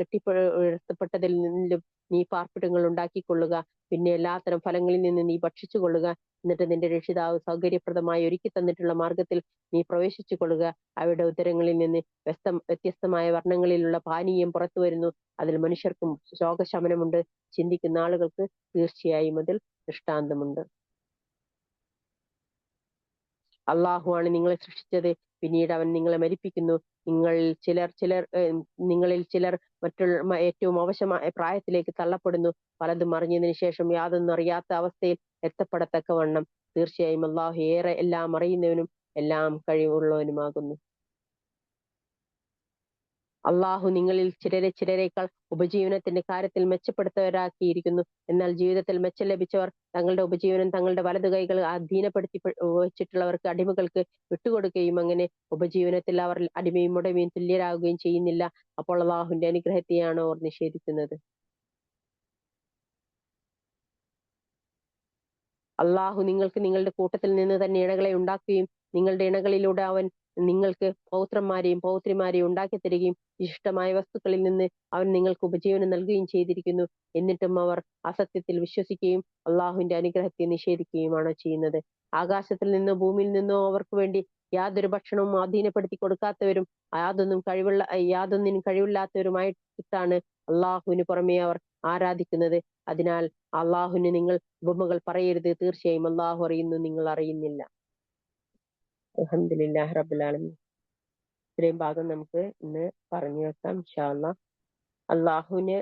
ഉയർത്തപ്പെട്ടതിൽ നിന്നും നീ പാർപ്പിടങ്ങൾ ഉണ്ടാക്കിക്കൊള്ളുക. പിന്നെ എല്ലാത്തരം ഫലങ്ങളിൽ നിന്ന് നീ ഭക്ഷിച്ചു കൊള്ളുക. എന്നിട്ട് നിന്റെ രക്ഷിതാവ് സൗകര്യപ്രദമായി ഒരുക്കി തന്നിട്ടുള്ള മാർഗത്തിൽ നീ പ്രവേശിച്ചു കൊള്ളുക. അവയുടെ ഉദരങ്ങളിൽ നിന്ന് വ്യത്യസ്തമായ വർണ്ണങ്ങളിലുള്ള പാനീയം പുറത്തു വരുന്നു. അതിൽ മനുഷ്യർക്കും രോഗശമനമുണ്ട്. ചിന്തിക്കുന്ന ആളുകൾക്ക് തീർച്ചയായും അതിൽ ദൃഷ്ടാന്തമുണ്ട്. അള്ളാഹുവാണ് നിങ്ങളെ സൃഷ്ടിച്ചത്. പിന്നീട് അവൻ നിങ്ങളെ മരിപ്പിക്കുന്നു. നിങ്ങളിൽ ചിലർ ഏറ്റവും അവശമായ പ്രായത്തിലേക്ക് തള്ളപ്പെടുന്നു. പലതും അറിഞ്ഞതിന് ശേഷം യാതൊന്നും അറിയാത്ത അവസ്ഥയിൽ എത്തപ്പെടത്തക്കവണ്ണം. തീർച്ചയായും അള്ളാഹു ഏറെ എല്ലാം അറിയുന്നവനും എല്ലാം കഴിവുള്ളവനുമാകുന്നു. അള്ളാഹു നിങ്ങളിൽ ചിലരേക്കാൾ ഉപജീവനത്തിന്റെ കാര്യത്തിൽ മെച്ചപ്പെടുത്തവരാക്കിയിരിക്കുന്നു. എന്നാൽ ജീവിതത്തിൽ മെച്ചം ലഭിച്ചവർ തങ്ങളുടെ ഉപജീവനം തങ്ങളുടെ വലതു കൈകൾ അധീനപ്പെടുത്തി വെച്ചിട്ടുള്ളവർക്ക് അടിമകൾക്ക് വിട്ടുകൊടുക്കുകയും അങ്ങനെ ഉപജീവനത്തിൽ അവർ അടിമയും ഉടമയും തുല്യരാകുകയും ചെയ്യുന്നില്ല. അപ്പോൾ അള്ളാഹുവിന്റെ അനുഗ്രഹത്തെയാണ് അവർ നിഷേധിക്കുന്നത്. അള്ളാഹു നിങ്ങൾക്ക് നിങ്ങളുടെ കൂട്ടത്തിൽ നിന്ന് തന്നെ ഇണകളെ ഉണ്ടാക്കുകയും നിങ്ങളുടെ ഇണകളിലൂടെ അവൻ നിങ്ങൾക്ക് പൗത്രന്മാരെയും പൗത്രിമാരെയും ഉണ്ടാക്കി തരികയും ഇഷ്ടമായ വസ്തുക്കളിൽ നിന്ന് അവൻ നിങ്ങൾക്ക് ഉപജീവനം നൽകുകയും ചെയ്തിരിക്കുന്നു. എന്നിട്ടും അവർ അസത്യത്തിൽ വിശ്വസിക്കുകയും അള്ളാഹുവിന്റെ അനുഗ്രഹത്തെ നിഷേധിക്കുകയുമാണ് ചെയ്യുന്നത്. ആകാശത്തിൽ നിന്നോ ഭൂമിയിൽ നിന്നോ അവർക്ക് വേണ്ടി യാതൊരു ഭക്ഷണവും അധീനപ്പെടുത്തി കൊടുക്കാത്തവരും യാതൊന്നിനും കഴിവില്ലാത്തവരുമായിട്ടാണ് അള്ളാഹുവിന് പുറമെ അവർ ആരാധിക്കുന്നത്. അതിനാൽ അള്ളാഹുവിന് നിങ്ങൾ ഉപമകൾ പറയരുത്. തീർച്ചയായും അള്ളാഹു അറിയുന്നു, നിങ്ങൾ അറിയുന്നില്ല. അൽഹംദുലില്ലാഹി റബ്ബിൽ ആലമീൻ. ഇത്രയും ഭാഗം നമുക്ക് ഇന്ന് പറഞ്ഞു വെക്കാം ഇൻഷാ അല്ലാഹ്. അള്ളാഹുവിന്റെ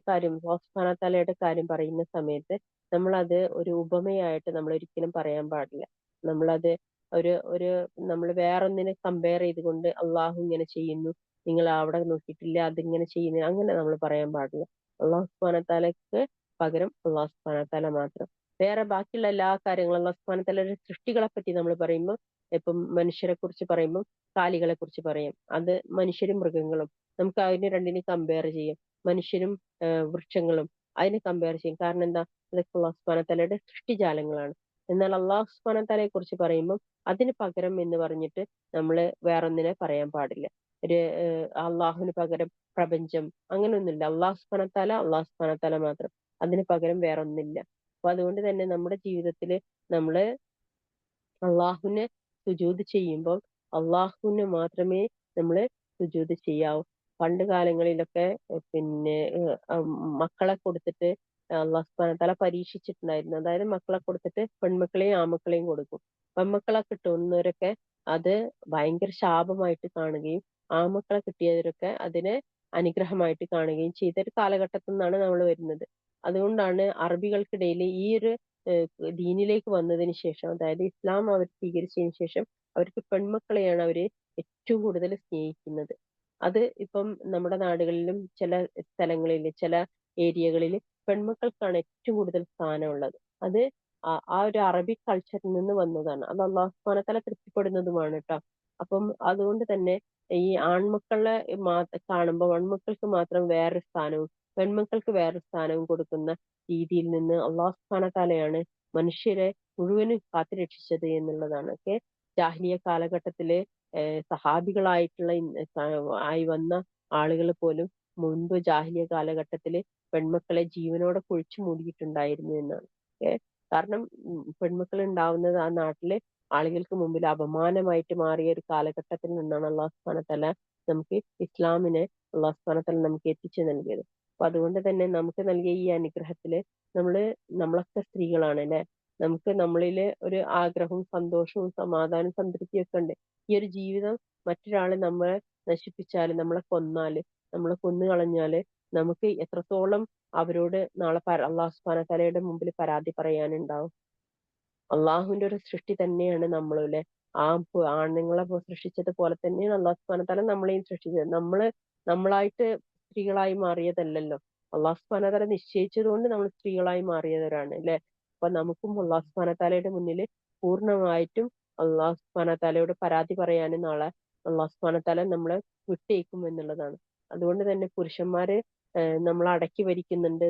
കാര്യം, അല്ലാഹു സുബ്ഹാനഹു വ തആലയുടെ കാര്യം പറയുന്ന സമയത്ത് നമ്മളത് ഒരു ഉപമയായിട്ട് നമ്മൾ ഒരിക്കലും പറയാൻ പാടില്ല. നമ്മളത് ഒരു ഒരു നമ്മൾ വേറൊന്നിനെ കമ്പയർ ചെയ്തുകൊണ്ട് അള്ളാഹു ഇങ്ങനെ ചെയ്യുന്നു, നിങ്ങൾ അവിടെ നോക്കിയിട്ടില്ല അതിങ്ങനെ ചെയ്യുന്നു, അങ്ങനെ നമ്മൾ പറയാൻ പാടില്ല. അള്ളാഹു സുബ്ഹാനഹു വതആലക്ക് പകരം അള്ളാഹു സുബ്ഹാനഹു വതആല മാത്രം. വേറെ ബാക്കിയുള്ള എല്ലാ കാര്യങ്ങളും അള്ളാഹു സുബ്ഹാനഹു വതആലയുടെ സൃഷ്ടികളെ പറ്റി നമ്മൾ പറയുമ്പോൾ, ഇപ്പം മനുഷ്യരെ കുറിച്ച് പറയുമ്പോൾ കാലികളെ കുറിച്ച് പറയും, അത് മനുഷ്യരും മൃഗങ്ങളും, നമുക്ക് അതിനെ രണ്ടിനെയും കമ്പയർ ചെയ്യും. മനുഷ്യരും വൃക്ഷങ്ങളും അതിനെ കമ്പയർ ചെയ്യും. കാരണം എന്താ, അതൊക്കെ അള്ളാഹു സുബ്ഹാനഹു വതആലയുടെ സൃഷ്ടിജാലങ്ങളാണ്. എന്നാൽ അള്ളാഹു സുബ്ഹാനഹു വതആലയെ കുറിച്ച് പറയുമ്പോൾ അതിന് പകരം എന്ന് പറഞ്ഞിട്ട് നമ്മൾ വേറൊന്നിനെ പറയാൻ പാടില്ല. ഒരു അള്ളാഹുവിന് പകരം പ്രപഞ്ചം, അങ്ങനെയൊന്നുമില്ല. അള്ളാഹു സുബ്ഹാനഹു വതആല അള്ളാഹു സുബ്ഹാനഹു വതആല മാത്രം, അതിന് പകരം വേറൊന്നില്ല. അപ്പൊ അതുകൊണ്ട് തന്നെ നമ്മുടെ ജീവിതത്തിൽ നമ്മള് അള്ളാഹുവിന് സുജൂദ് ചെയ്യുമ്പോൾ അള്ളാഹുവിന് മാത്രമേ നമ്മൾ സുജൂദ് ചെയ്യാവൂ. പണ്ട് കാലങ്ങളിലൊക്കെ പിന്നെ മക്കളെ കൊടുത്തിട്ട് അള്ളാഹു സുബ്ഹാനഹു വതആല പരീക്ഷിച്ചിട്ടുണ്ടായിരുന്നു. അതായത് മക്കളെ കൊടുത്തിട്ട് പെൺമക്കളെയും ആൺമക്കളെയും കൊടുക്കും. പെൺമക്കളെ കിട്ടുന്നവരൊക്കെ അത് ഭയങ്കര ശാപമായിട്ട് കാണുകയും ആൺമക്കളെ കിട്ടിയവരൊക്കെ അതിനെ അനുഗ്രഹമായിട്ട് കാണുകയും ചെയ്ത ഒരു കാലഘട്ടത്തിൽ നിന്നാണ് നമ്മൾ വരുന്നത്. അതുകൊണ്ടാണ് അറബികൾക്കിടയിൽ ഈ ഒരു ദീനിലേക്ക് വന്നതിന് ശേഷം, അതായത് ഇസ്ലാം അവർ സ്വീകരിച്ചതിന് ശേഷം അവർക്ക് പെൺമക്കളെയാണ് അവര് ഏറ്റവും കൂടുതൽ സ്നേഹിക്കുന്നത്. അത് ഇപ്പം നമ്മുടെ നാടുകളിലും ചില സ്ഥലങ്ങളിൽ ചില ഏരിയകളിൽ പെൺമക്കൾക്കാണ് ഏറ്റവും കൂടുതൽ സ്ഥാനമുള്ളത്. അത് ആ ഒരു അറബിക് കൾച്ചറിൽ നിന്ന് വന്നതാണ്. അത് അള്ളാഹു സുബ്ഹാനഹു വതആല തൃപ്തിപ്പെടുന്നതുമാണ് കേട്ടോ. അപ്പം അതുകൊണ്ട് തന്നെ ഈ ആൺമക്കളെ കാണുമ്പോൾ ആൺമക്കൾക്ക് മാത്രം വേറൊരു സ്ഥാനവും പെൺമക്കൾക്ക് വേറൊരു സ്ഥാനവും കൊടുക്കുന്ന രീതിയിൽ നിന്ന് അള്ളാഹു സുബ്ഹാനഹു വതആലയാണ് മനുഷ്യരെ മുഴുവനും കാത്തുരക്ഷിച്ചത് എന്നുള്ളതാണ്. ഒക്കെ ജാഹിലിയ കാലഘട്ടത്തില് സഹാബികളായിട്ടുള്ള ആയി വന്ന ആളുകൾ പോലും മുൻപ് ജാഹിലിയ കാലഘട്ടത്തില് പെൺമക്കളെ ജീവനോടെ കുഴിച്ചു മൂടിയിട്ടുണ്ടായിരുന്നു എന്നാണ്. കാരണം പെൺമക്കൾ ഉണ്ടാവുന്നത് ആ നാട്ടിലെ ആളുകൾക്ക് മുമ്പിൽ അപമാനമായിട്ട് മാറിയ ഒരു കാലഘട്ടത്തിൽ നിന്നാണ് അള്ളാഹു സുബ്ഹാനഹു വതആല നമുക്ക് ഇസ്ലാമിനെ അള്ളാഹു സുബ്ഹാനഹു വതആല നമുക്ക് എത്തിച്ചു നൽകിയത്. അപ്പൊ അതുകൊണ്ട് തന്നെ നമുക്ക് നൽകിയ ഈ അനുഗ്രഹത്തില് നമ്മളൊക്കെ സ്ത്രീകളാണ് അല്ലെ. നമുക്ക് നമ്മളില് ഒരു ആഗ്രഹവും സന്തോഷവും സമാധാനവും സംതൃപ്തിയും ഒക്കെ ഉണ്ട്. ഈ ഒരു ജീവിതം മറ്റൊരാള് നമ്മളെ നശിപ്പിച്ചാല്, നമ്മളെ കൊന്നാല്, നമ്മളെ കൊന്നു കളഞ്ഞാല് നമുക്ക് എത്രത്തോളം അവരോട് നാളെ അള്ളാഹു സുബ്ഹാനഹു വതആലയുടെ മുമ്പിൽ പരാതി പറയാനുണ്ടാവും. അള്ളാഹുവിന്റെ ഒരു സൃഷ്ടി തന്നെയാണ് നമ്മളും അല്ലെ. ആണുങ്ങളെ സൃഷ്ടിച്ചത് പോലെ തന്നെയാണ് അള്ളാഹു സുബ്ഹാനഹു വതആല നമ്മളെയും സൃഷ്ടിച്ചത്. നമ്മളായിട്ട് സ്ത്രീകളായി മാറിയതല്ലല്ലോ. അള്ളാഹു സുബ്ഹാനഹു വതആല നിശ്ചയിച്ചത് കൊണ്ട് നമ്മൾ സ്ത്രീകളായി മാറിയവരാണ് അല്ലെ. അപ്പൊ നമുക്കും അള്ളാഹു സുബ്ഹാനഹു വതആലയുടെ മുന്നിൽ പൂർണ്ണമായിട്ടും അള്ളാഹു സുബ്ഹാനഹു വതആലയോട് പരാതി പറയാനും നാളെ അള്ളാഹു സുബ്ഹാനഹു വതആല നമ്മളെ വിട്ടേക്കും എന്നുള്ളതാണ്. അതുകൊണ്ട് തന്നെ പുരുഷന്മാര് നമ്മളെ അടക്കി ഭരിക്കുന്നുണ്ട്,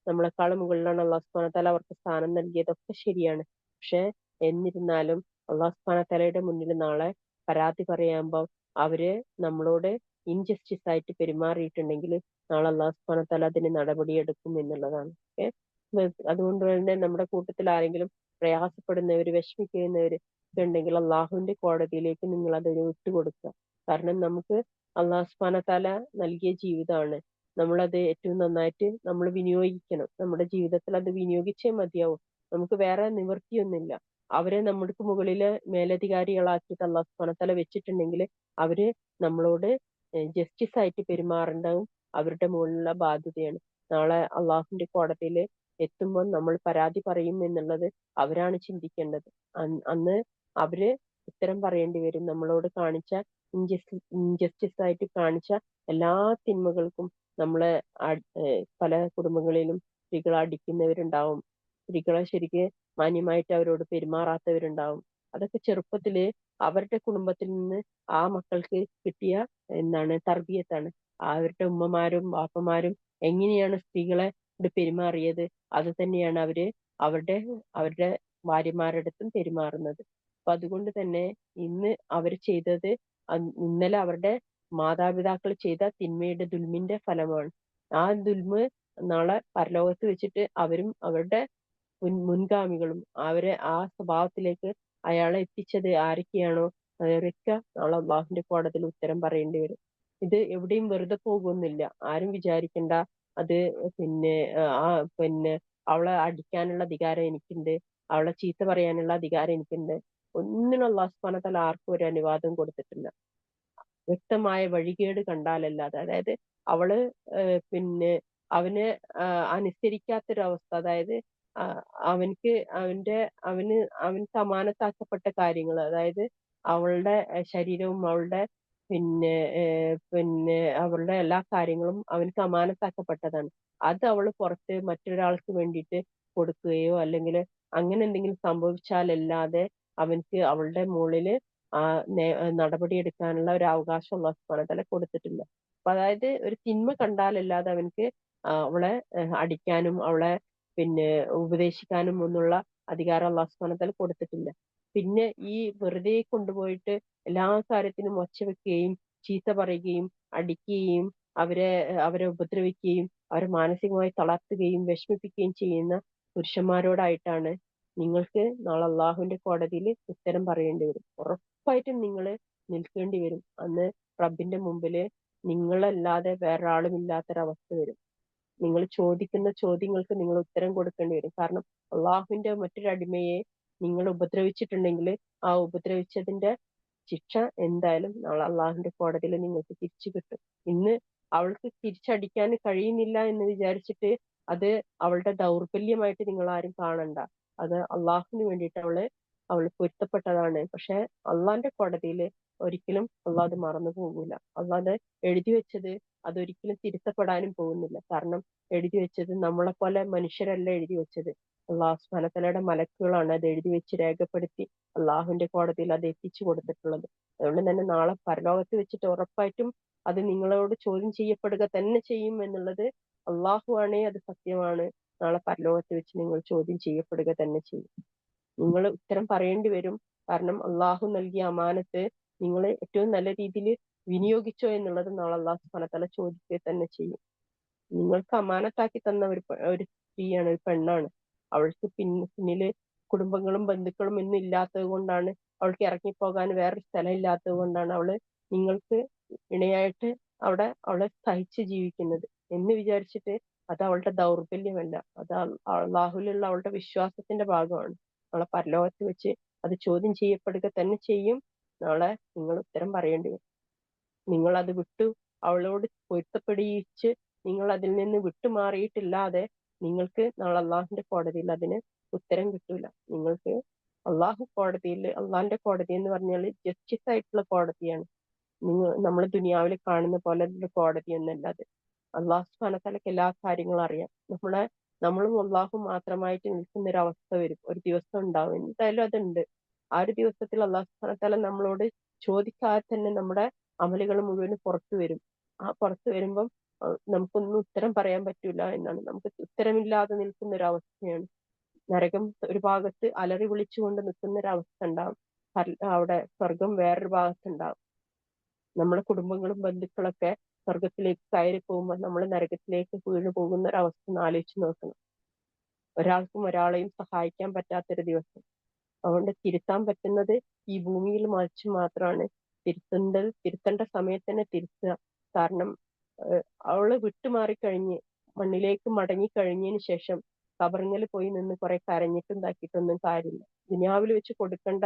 നമ്മളെക്കാളും മുകളിലാണ് അള്ളാഹു സുബ്ഹാനഹു വതആല അവർക്ക് സ്ഥാനം നൽകിയതൊക്കെ ശരിയാണ്. പക്ഷെ എന്നിരുന്നാലും അള്ളാഹു സുബ്ഹാനഹു വതആലയുടെ മുന്നിൽ നാളെ പരാതി പറയുമ്പോൾ അവര് നമ്മളോട് ഇൻജസ്റ്റിസ് ആയിട്ട് പെരുമാറിയിട്ടുണ്ടെങ്കിൽ നാളെ അള്ളാഹു സുബ്ഹാനഹു വതആല അതിന് നടപടിയെടുക്കും എന്നുള്ളതാണ്. അതുകൊണ്ട് തന്നെ നമ്മുടെ കൂട്ടത്തിൽ ആരെങ്കിലും പ്രയാസപ്പെടുന്നവര് വിഷമിക്കുന്നവര് ഉണ്ടെങ്കിൽ അള്ളാഹുവിന്റെ കോടതിയിലേക്ക് നിങ്ങൾ അത് വിട്ടുകൊടുക്കുക. കാരണം നമുക്ക് അള്ളാഹു സുബ്ഹാനഹു വതആല നൽകിയ ജീവിതമാണ്. നമ്മളത് ഏറ്റവും നന്നായിട്ട് നമ്മൾ വിനിയോഗിക്കണം. നമ്മുടെ ജീവിതത്തിൽ അത് വിനിയോഗിച്ചേ മതിയാവും. നമുക്ക് വേറെ നിവൃത്തിയൊന്നുമില്ല. അവരെ നമ്മൾക്ക് മുകളില് മേലധികാരികളാക്കിയിട്ട് അള്ളാഹു സുബ്ഹാനഹു വതആല വെച്ചിട്ടുണ്ടെങ്കിൽ അവര് നമ്മളോട് ജസ്റ്റിസ് ആയിട്ട് പെരുമാറേണ്ടതും അവരുടെ മുകളിലുള്ള ബാധ്യതയാണ്. നാളെ അള്ളാഹുവിന്റെ കോടതിയിൽ എത്തുമ്പോൾ നമ്മൾ പരാതി പറയും എന്നുള്ളത് അവരാണ് ചിന്തിക്കേണ്ടത്. അന്ന് അവര് ഉത്തരം പറയേണ്ടി വരും. നമ്മളോട് കാണിച്ച ഇൻജസ്റ്റിസ് ആയിട്ട് കാണിച്ച എല്ലാ തിന്മകൾക്കും. നമ്മളെ പല കുടുംബങ്ങളിലും സ്ത്രീകളെ അടിക്കുന്നവരുണ്ടാവും, സ്ത്രീകളെ ശരിക്ക് മാന്യമായിട്ട് അവരോട് പെരുമാറാത്തവരുണ്ടാവും. അതൊക്കെ ചെറുപ്പത്തില് അവരുടെ കുടുംബത്തിൽ നിന്ന് ആ മക്കൾക്ക് കിട്ടിയ തർബിയത്താണ്. അവരുടെ ഉമ്മമാരും ബാപ്പമാരും എങ്ങനെയാണ് സ്ത്രീകളെ പെരുമാറിയത്, അത് തന്നെയാണ് അവര് അവരുടെ അവരുടെ ഭാര്യമാരുടെ അടുത്തും പെരുമാറുന്നത്. അപ്പൊ അതുകൊണ്ട് തന്നെ ഇന്ന് അവർ ചെയ്തത് ഇന്നലെ അവരുടെ മാതാപിതാക്കൾ ചെയ്ത തിന്മയുടെ ദുൽമിന്റെ ഫലമാണ്. ആ ദുൽമ് നാളെ പരലോകത്ത് വെച്ചിട്ട് അവരും അവരുടെ മുൻഗാമികളും അവരെ ആ സ്വഭാവത്തിലേക്ക് അയാളെ എത്തിച്ചത് ആരൊക്കെയാണോ അവരൊക്കെ നാളെ അള്ളാഹുവിന്റെ കോടതിയിൽ ഉത്തരം പറയേണ്ടി വരും. ഇത് എവിടെയും വെറുതെ പോകുന്നില്ല. ആരും വിചാരിക്കണ്ട അത് പിന്നെ ആ പിന്നെ അവളെ അടിക്കാനുള്ള അധികാരം എനിക്കുണ്ട്, അവളെ ചീത്ത പറയാനുള്ള അധികാരം എനിക്കുണ്ട്. ഒന്നിനും അള്ളാഹു സുബ്ഹാനഹു വതആല ആർക്കും ഒരു അനുവാദം കൊടുത്തിട്ടില്ല. വ്യക്തമായ വഴികേട് കണ്ടാലല്ലാതെ. അതായത് അവള് പിന്നെ അവനെ അനുസരിക്കാത്തൊരവസ്ഥ, അതായത് അവൻക്ക് അവൻക്ക് അമാനത്താക്കപ്പെട്ട കാര്യങ്ങൾ, അതായത് അവളുടെ ശരീരവും അവളുടെ പിന്നെ അവളുടെ എല്ലാ കാര്യങ്ങളും അവൻക്ക് അമാനത്താക്കപ്പെട്ടതാണ്. അത് അവള് പുറത്ത് മറ്റൊരാൾക്ക് വേണ്ടിയിട്ട് കൊടുക്കുകയോ അല്ലെങ്കിൽ അങ്ങനെ എന്തെങ്കിലും സംഭവിച്ചാലല്ലാതെ അവൻക്ക് അവളുടെ മുകളില് ആ നടപടി എടുക്കാനുള്ള ഒരു അവകാശം അല്ലാഹു സുബ്ഹാനഹു വ തആല കൊടുത്തിട്ടില്ല. അപ്പൊ അതായത് ഒരു തിന്മ കണ്ടാലല്ലാതെ അവൻക്ക് അവളെ അടിക്കാനും അവളെ പിന്നെ ഉപദേശിക്കാനും ഒന്നുള്ള അധികാരം അല്ലാഹു സുബ്ഹാനഹു വ തആല കൊടുത്തിട്ടില്ല. പിന്നെ ഈ വെറുതെ കൊണ്ടുപോയിട്ട് എല്ലാ കാര്യത്തിനും ഒച്ച വെക്കുകയും ചീത്ത പറയുകയും അടിക്കുകയും അവരെ ഉപദ്രവിക്കുകയും അവരെ മാനസികമായി തളർത്തുകയും വിഷമിപ്പിക്കുകയും ചെയ്യുന്ന പുരുഷന്മാരോടായിട്ടാണ് നിങ്ങൾക്ക് നാളെ അള്ളാഹുവിന്റെ കോടതിയിൽ ഉത്തരം പറയേണ്ടി വരും. ഉറപ്പായിട്ടും നിങ്ങൾ നിൽക്കേണ്ടി വരും. അന്ന് റബ്ബിന്റെ മുമ്പില് നിങ്ങളല്ലാതെ വേറൊരാളും ഇല്ലാത്തൊരവസ്ഥ വരും. നിങ്ങൾ ചോദിക്കുന്ന ചോദ്യങ്ങൾക്ക് നിങ്ങൾ ഉത്തരം കൊടുക്കേണ്ടി വരും. കാരണം അള്ളാഹുവിന്റെ മറ്റൊരു അടിമയെ നിങ്ങൾ ഉപദ്രവിച്ചിട്ടുണ്ടെങ്കിൽ ആ ഉപദ്രവിച്ചതിന്റെ ശിക്ഷ എന്തായാലും നാളെ അള്ളാഹുവിന്റെ കോടതിയിൽ നിങ്ങൾക്ക് തിരിച്ചു കിട്ടും. ഇന്ന് അവൾക്ക് തിരിച്ചടിക്കാൻ കഴിയുന്നില്ല എന്ന് വിചാരിച്ചിട്ട് അത് അവളുടെ ദൗർബല്യമായിട്ട് നിങ്ങൾ ആരും കാണണ്ട. അത് അള്ളാഹുവിന് വേണ്ടിയിട്ട് അവൾ പൊരുത്തപ്പെട്ടതാണ്. പക്ഷെ അള്ളാന്റെ കോടതിയിൽ ഒരിക്കലും അള്ളാഹ് അത് മറന്നു പോകൂല. അള്ളാഹ് അത് എഴുതി വെച്ചത് അതൊരിക്കലും തിരുത്തപ്പെടാനും പോകുന്നില്ല. കാരണം എഴുതി വെച്ചത് നമ്മളെ പോലെ മനുഷ്യരല്ല എഴുതി വെച്ചത്. അള്ളാഹു സുബ്ഹാനഹു വ തആലയുടെ മലക്കുകളാണ് അത് എഴുതി വെച്ച് രേഖപ്പെടുത്തി അള്ളാഹുവിന്റെ കോടതിയിൽ അത് എത്തിച്ചു കൊടുത്തിട്ടുള്ളത്. അതുകൊണ്ട് തന്നെ നാളെ പരലോകത്ത് വെച്ചിട്ട് ഉറപ്പായിട്ടും അത് നിങ്ങളോട് ചോദ്യം ചെയ്യപ്പെടുക തന്നെ ചെയ്യും എന്നുള്ളത് അള്ളാഹു ആണേ അത് സത്യമാണ്. നാളെ പരലോകത്ത് വെച്ച് നിങ്ങൾ ചോദ്യം ചെയ്യപ്പെടുക തന്നെ ചെയ്യും. നിങ്ങൾ ഉത്തരം പറയേണ്ടി വരും. കാരണം അള്ളാഹു നൽകിയ അമാനത്ത് നിങ്ങൾ ഏറ്റവും നല്ല രീതിയിൽ വിനിയോഗിച്ചോ എന്നുള്ളത് നാളെ അള്ളാഹു സുബ്ഹാനഹു വ തആല ചോദിക്കുക തന്നെ ചെയ്യും. നിങ്ങൾക്ക് അമാനത്താക്കി തന്ന ഒരു സ്ത്രീയാണ്, ഒരു പെണ്ണാണ്. അവൾക്ക് പിന്നില് കുടുംബങ്ങളും ബന്ധുക്കളും ഒന്നും ഇല്ലാത്തത് കൊണ്ടാണ്, അവൾക്ക് ഇറങ്ങിപ്പോകാൻ വേറൊരു സ്ഥലം ഇല്ലാത്തത് കൊണ്ടാണ് നിങ്ങൾക്ക് ഇണയായിട്ട് അവളെ സഹിച്ച് ജീവിക്കുന്നത് എന്ന് വിചാരിച്ചിട്ട് അത് അവളുടെ ദൗർബല്യമല്ല. അത് അള്ളാഹുലുള്ള അവളുടെ വിശ്വാസത്തിന്റെ ഭാഗമാണ്. നാളെ പരലോകത്ത് വെച്ച് അത് ചോദ്യം ചെയ്യപ്പെടുക തന്നെ ചെയ്യും. നാളെ നിങ്ങൾ ഉത്തരം പറയേണ്ടി വരും. നിങ്ങൾ അത് വിട്ടു അവളോട് പൊരുത്തപ്പെടിയിച്ച് നിങ്ങൾ അതിൽ നിന്ന് വിട്ടുമാറിയിട്ടില്ലാതെ നിങ്ങൾക്ക് നാളെ അള്ളാഹുവിന്റെ കോടതിയിൽ അതിന് ഉത്തരം കിട്ടൂല. നിങ്ങൾക്ക് അള്ളാഹിന്റെ കോടതി എന്ന് പറഞ്ഞാൽ ജസ്റ്റിസ് ആയിട്ടുള്ള കോടതിയാണ്. നമ്മൾ ദുനിയാവിൽ കാണുന്ന പോലെ ഒരു കോടതിയൊന്നല്ല അത്. അള്ളാഹു സുബ്ഹാനഹു വ തആലക്ക് എല്ലാ കാര്യങ്ങളും അറിയാം. നമ്മളും അള്ളാഹു മാത്രമായിട്ട് നിൽക്കുന്ന ഒരു അവസ്ഥ വരും, ഒരു ദിവസം ഉണ്ടാവും. എന്തായാലും അതുണ്ട്. ആ ഒരു ദിവസത്തിൽ അള്ളാഹു സുബ്ഹാനഹു വ തആല നമ്മളോട് ചോദിക്കാതെ തന്നെ നമ്മുടെ അമലുകൾ മുഴുവനും പുറത്തു വരും. ആ പുറത്തു വരുമ്പം നമുക്കൊന്നും ഉത്തരം പറയാൻ പറ്റൂല എന്നാണ്. നമുക്ക് ഉത്തരമില്ലാതെ നിൽക്കുന്ന ഒരു അവസ്ഥയാണ്. നരകം ഒരു ഭാഗത്ത് അലറി വിളിച്ചുകൊണ്ട് നിൽക്കുന്ന ഒരു അവസ്ഥ ഉണ്ടാവും. അവിടെ സ്വർഗം വേറൊരു ഭാഗത്തുണ്ടാവും. നമ്മുടെ കുടുംബങ്ങളും ബന്ധുക്കളൊക്കെ സ്വർഗത്തിലേക്ക് കയറി പോകുമ്പോൾ നമ്മൾ നരകത്തിലേക്ക് വീണു പോകുന്ന ഒരു അവസ്ഥ ഒന്ന് ആലോചിച്ച് നോക്കണം. ഒരാൾക്കും ഒരാളെയും സഹായിക്കാൻ പറ്റാത്തൊരു ദിവസം. അതുകൊണ്ട് തിരുത്താൻ പറ്റുന്നത് ഈ ഭൂമിയിൽ മാത്രമാണ്. തിരുത്തേണ്ട സമയത്ത് തന്നെ തിരുത്തുക. കാരണം അവള് വിട്ടുമാറിക്കഴിഞ്ഞ് മണ്ണിലേക്ക് മടങ്ങിക്കഴിഞ്ഞതിന് ശേഷം കബറിങ്ങിൽ പോയി നിന്ന് കുറെ കരഞ്ഞിട്ടും ഇതാക്കിയിട്ടൊന്നും കാര്യമില്ല. ദുനിയാവിൽ വെച്ച് കൊടുക്കേണ്ട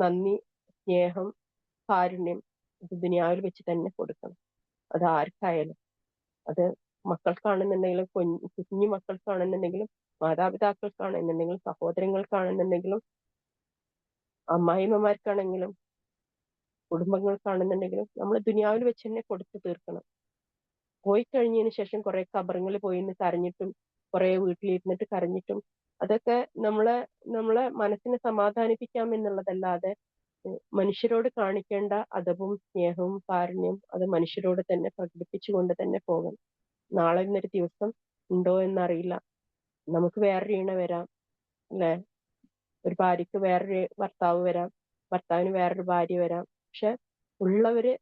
നന്ദി, സ്നേഹം, കാരുണ്യം ഇത് ദുനിയാവിൽ വെച്ച് തന്നെ കൊടുക്കണം. അത് ആർക്കായാലും. അത് മക്കൾക്കാണെന്നുണ്ടെങ്കിലും കുഞ്ഞു മക്കൾക്കാണെന്നുണ്ടെങ്കിലും മാതാപിതാക്കൾക്കാണെന്നുണ്ടെങ്കിലും സഹോദരങ്ങൾക്കാണെന്നുണ്ടെങ്കിലും അമ്മായിമ്മമാർക്കാണെങ്കിലും കുടുംബങ്ങൾക്കാണെന്നുണ്ടെങ്കിലും നമ്മൾ ദുനിയാവിൽ വെച്ച് തന്നെ കൊടുത്തു തീർക്കണം. പോയി കഴിഞ്ഞതിന് ശേഷം കുറെ കബറിങ്ങളിൽ പോയി നിന്ന് കരഞ്ഞിട്ടും കുറെ വീട്ടിലിരുന്നിട്ട് കരഞ്ഞിട്ടും അതൊക്കെ നമ്മളെ മനസ്സിനെ സമാധാനിപ്പിക്കാം എന്നുള്ളതല്ലാതെ മനുഷ്യരോട് കാണിക്കേണ്ട അദബും സ്നേഹവും കാരുണ്യവും അത് മനുഷ്യരോട് തന്നെ പ്രകടിപ്പിച്ചുകൊണ്ട് തന്നെ പോകണം. നാളെ ഇന്നൊരു ദിവസം ഉണ്ടോ എന്നറിയില്ല. നമുക്ക് വേറൊരു ഇണ വരാം, അല്ലെ? ഒരു ഭാര്യക്ക് വേറൊരു ഭർത്താവ് വരാം, ഭർത്താവിന് വേറൊരു ഭാര്യ വരാം. പക്ഷെ ഉള്ളവര്